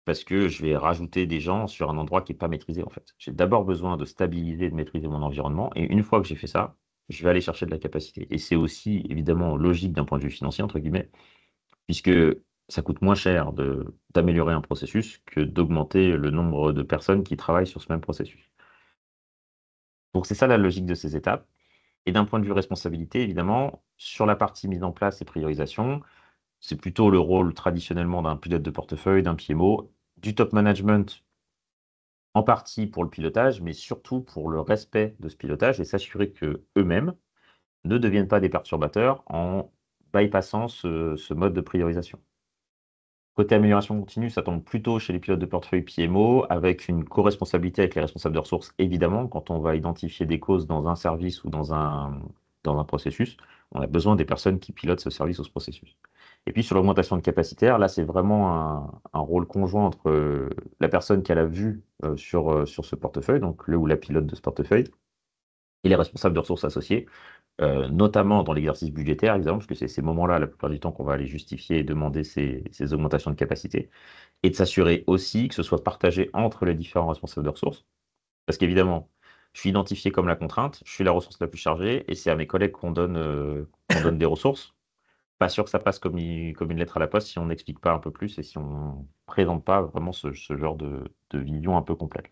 parce que je vais rajouter des gens sur un endroit qui n'est pas maîtrisé en fait. J'ai d'abord besoin de stabiliser, de maîtriser mon environnement et une fois que j'ai fait ça, je vais aller chercher de la capacité. Et c'est aussi évidemment logique d'un point de vue financier, entre guillemets, puisque ça coûte moins cher d'améliorer un processus que d'augmenter le nombre de personnes qui travaillent sur ce même processus. Donc c'est ça la logique de ces étapes. Et d'un point de vue responsabilité, évidemment, sur la partie mise en place et priorisation, c'est plutôt le rôle traditionnellement d'un pilote de portefeuille, d'un PMO, du top management, en partie pour le pilotage, mais surtout pour le respect de ce pilotage et s'assurer que eux-mêmes ne deviennent pas des perturbateurs en bypassant ce mode de priorisation. Côté amélioration continue, ça tombe plutôt chez les pilotes de portefeuille PMO, avec une co-responsabilité avec les responsables de ressources, évidemment, quand on va identifier des causes dans un service ou dans un processus, on a besoin des personnes qui pilotent ce service ou ce processus. Et puis sur l'augmentation de capacitaire, là, c'est vraiment un rôle conjoint entre la personne qui a la vue sur ce portefeuille, donc le ou la pilote de ce portefeuille, et les responsables de ressources associés, notamment dans l'exercice budgétaire, évidemment, parce que c'est ces moments-là, la plupart du temps, qu'on va aller justifier et demander ces augmentations de capacité, et de s'assurer aussi que ce soit partagé entre les différents responsables de ressources, parce qu'évidemment, je suis identifié comme la contrainte, je suis la ressource la plus chargée, et c'est à mes collègues qu'on donne des ressources. Pas sûr que ça passe comme une lettre à la poste si on n'explique pas un peu plus et si on ne présente pas vraiment ce genre de vision un peu complète.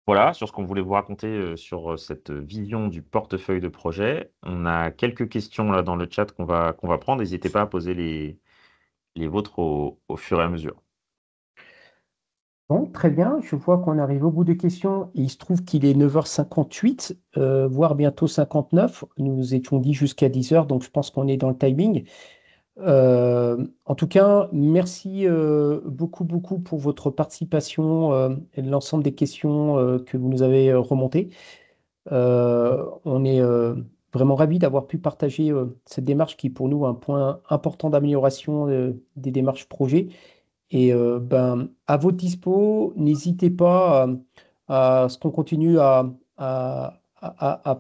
Voilà, sur ce qu'on voulait vous raconter sur cette vision du portefeuille de projet. On a quelques questions là dans le chat qu'on va prendre. N'hésitez pas à poser les vôtres au fur et à mesure. Bon, très bien. Je vois qu'on arrive au bout des questions. Et il se trouve qu'il est 9h58, voire bientôt 59. Nous étions dit jusqu'à 10h, donc je pense qu'on est dans le timing. En tout cas, merci beaucoup, beaucoup pour votre participation et l'ensemble des questions que vous nous avez remontées. On est vraiment ravis d'avoir pu partager cette démarche qui est pour nous un point important d'amélioration des démarches projet. Et ben, à votre dispo, n'hésitez pas à ce qu'on continue à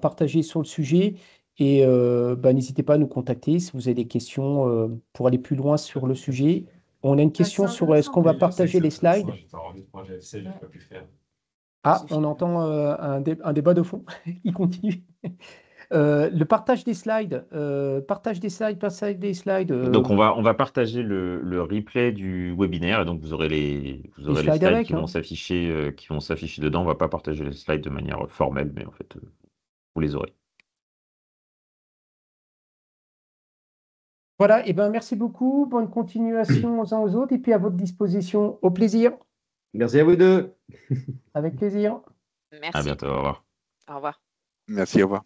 partager sur le sujet. Et n'hésitez pas à nous contacter si vous avez des questions pour aller plus loin sur le sujet. On a une question sur est-ce qu'on va partager les slides? Ah, on entend un débat de fond. Il continue. Le partage des slides, partage des slides. Donc, on va partager le replay du webinaire. Et donc, vous aurez les slides slides avec, qui hein. vont s'afficher dedans. On ne va pas partager les slides de manière formelle, mais en fait, vous les aurez. Voilà, et ben merci beaucoup. Bonne continuation aux uns aux autres et puis à votre disposition. Au plaisir. Merci à vous deux. Avec plaisir. À Merci. bientôt. Au revoir. Au revoir. Merci, au revoir.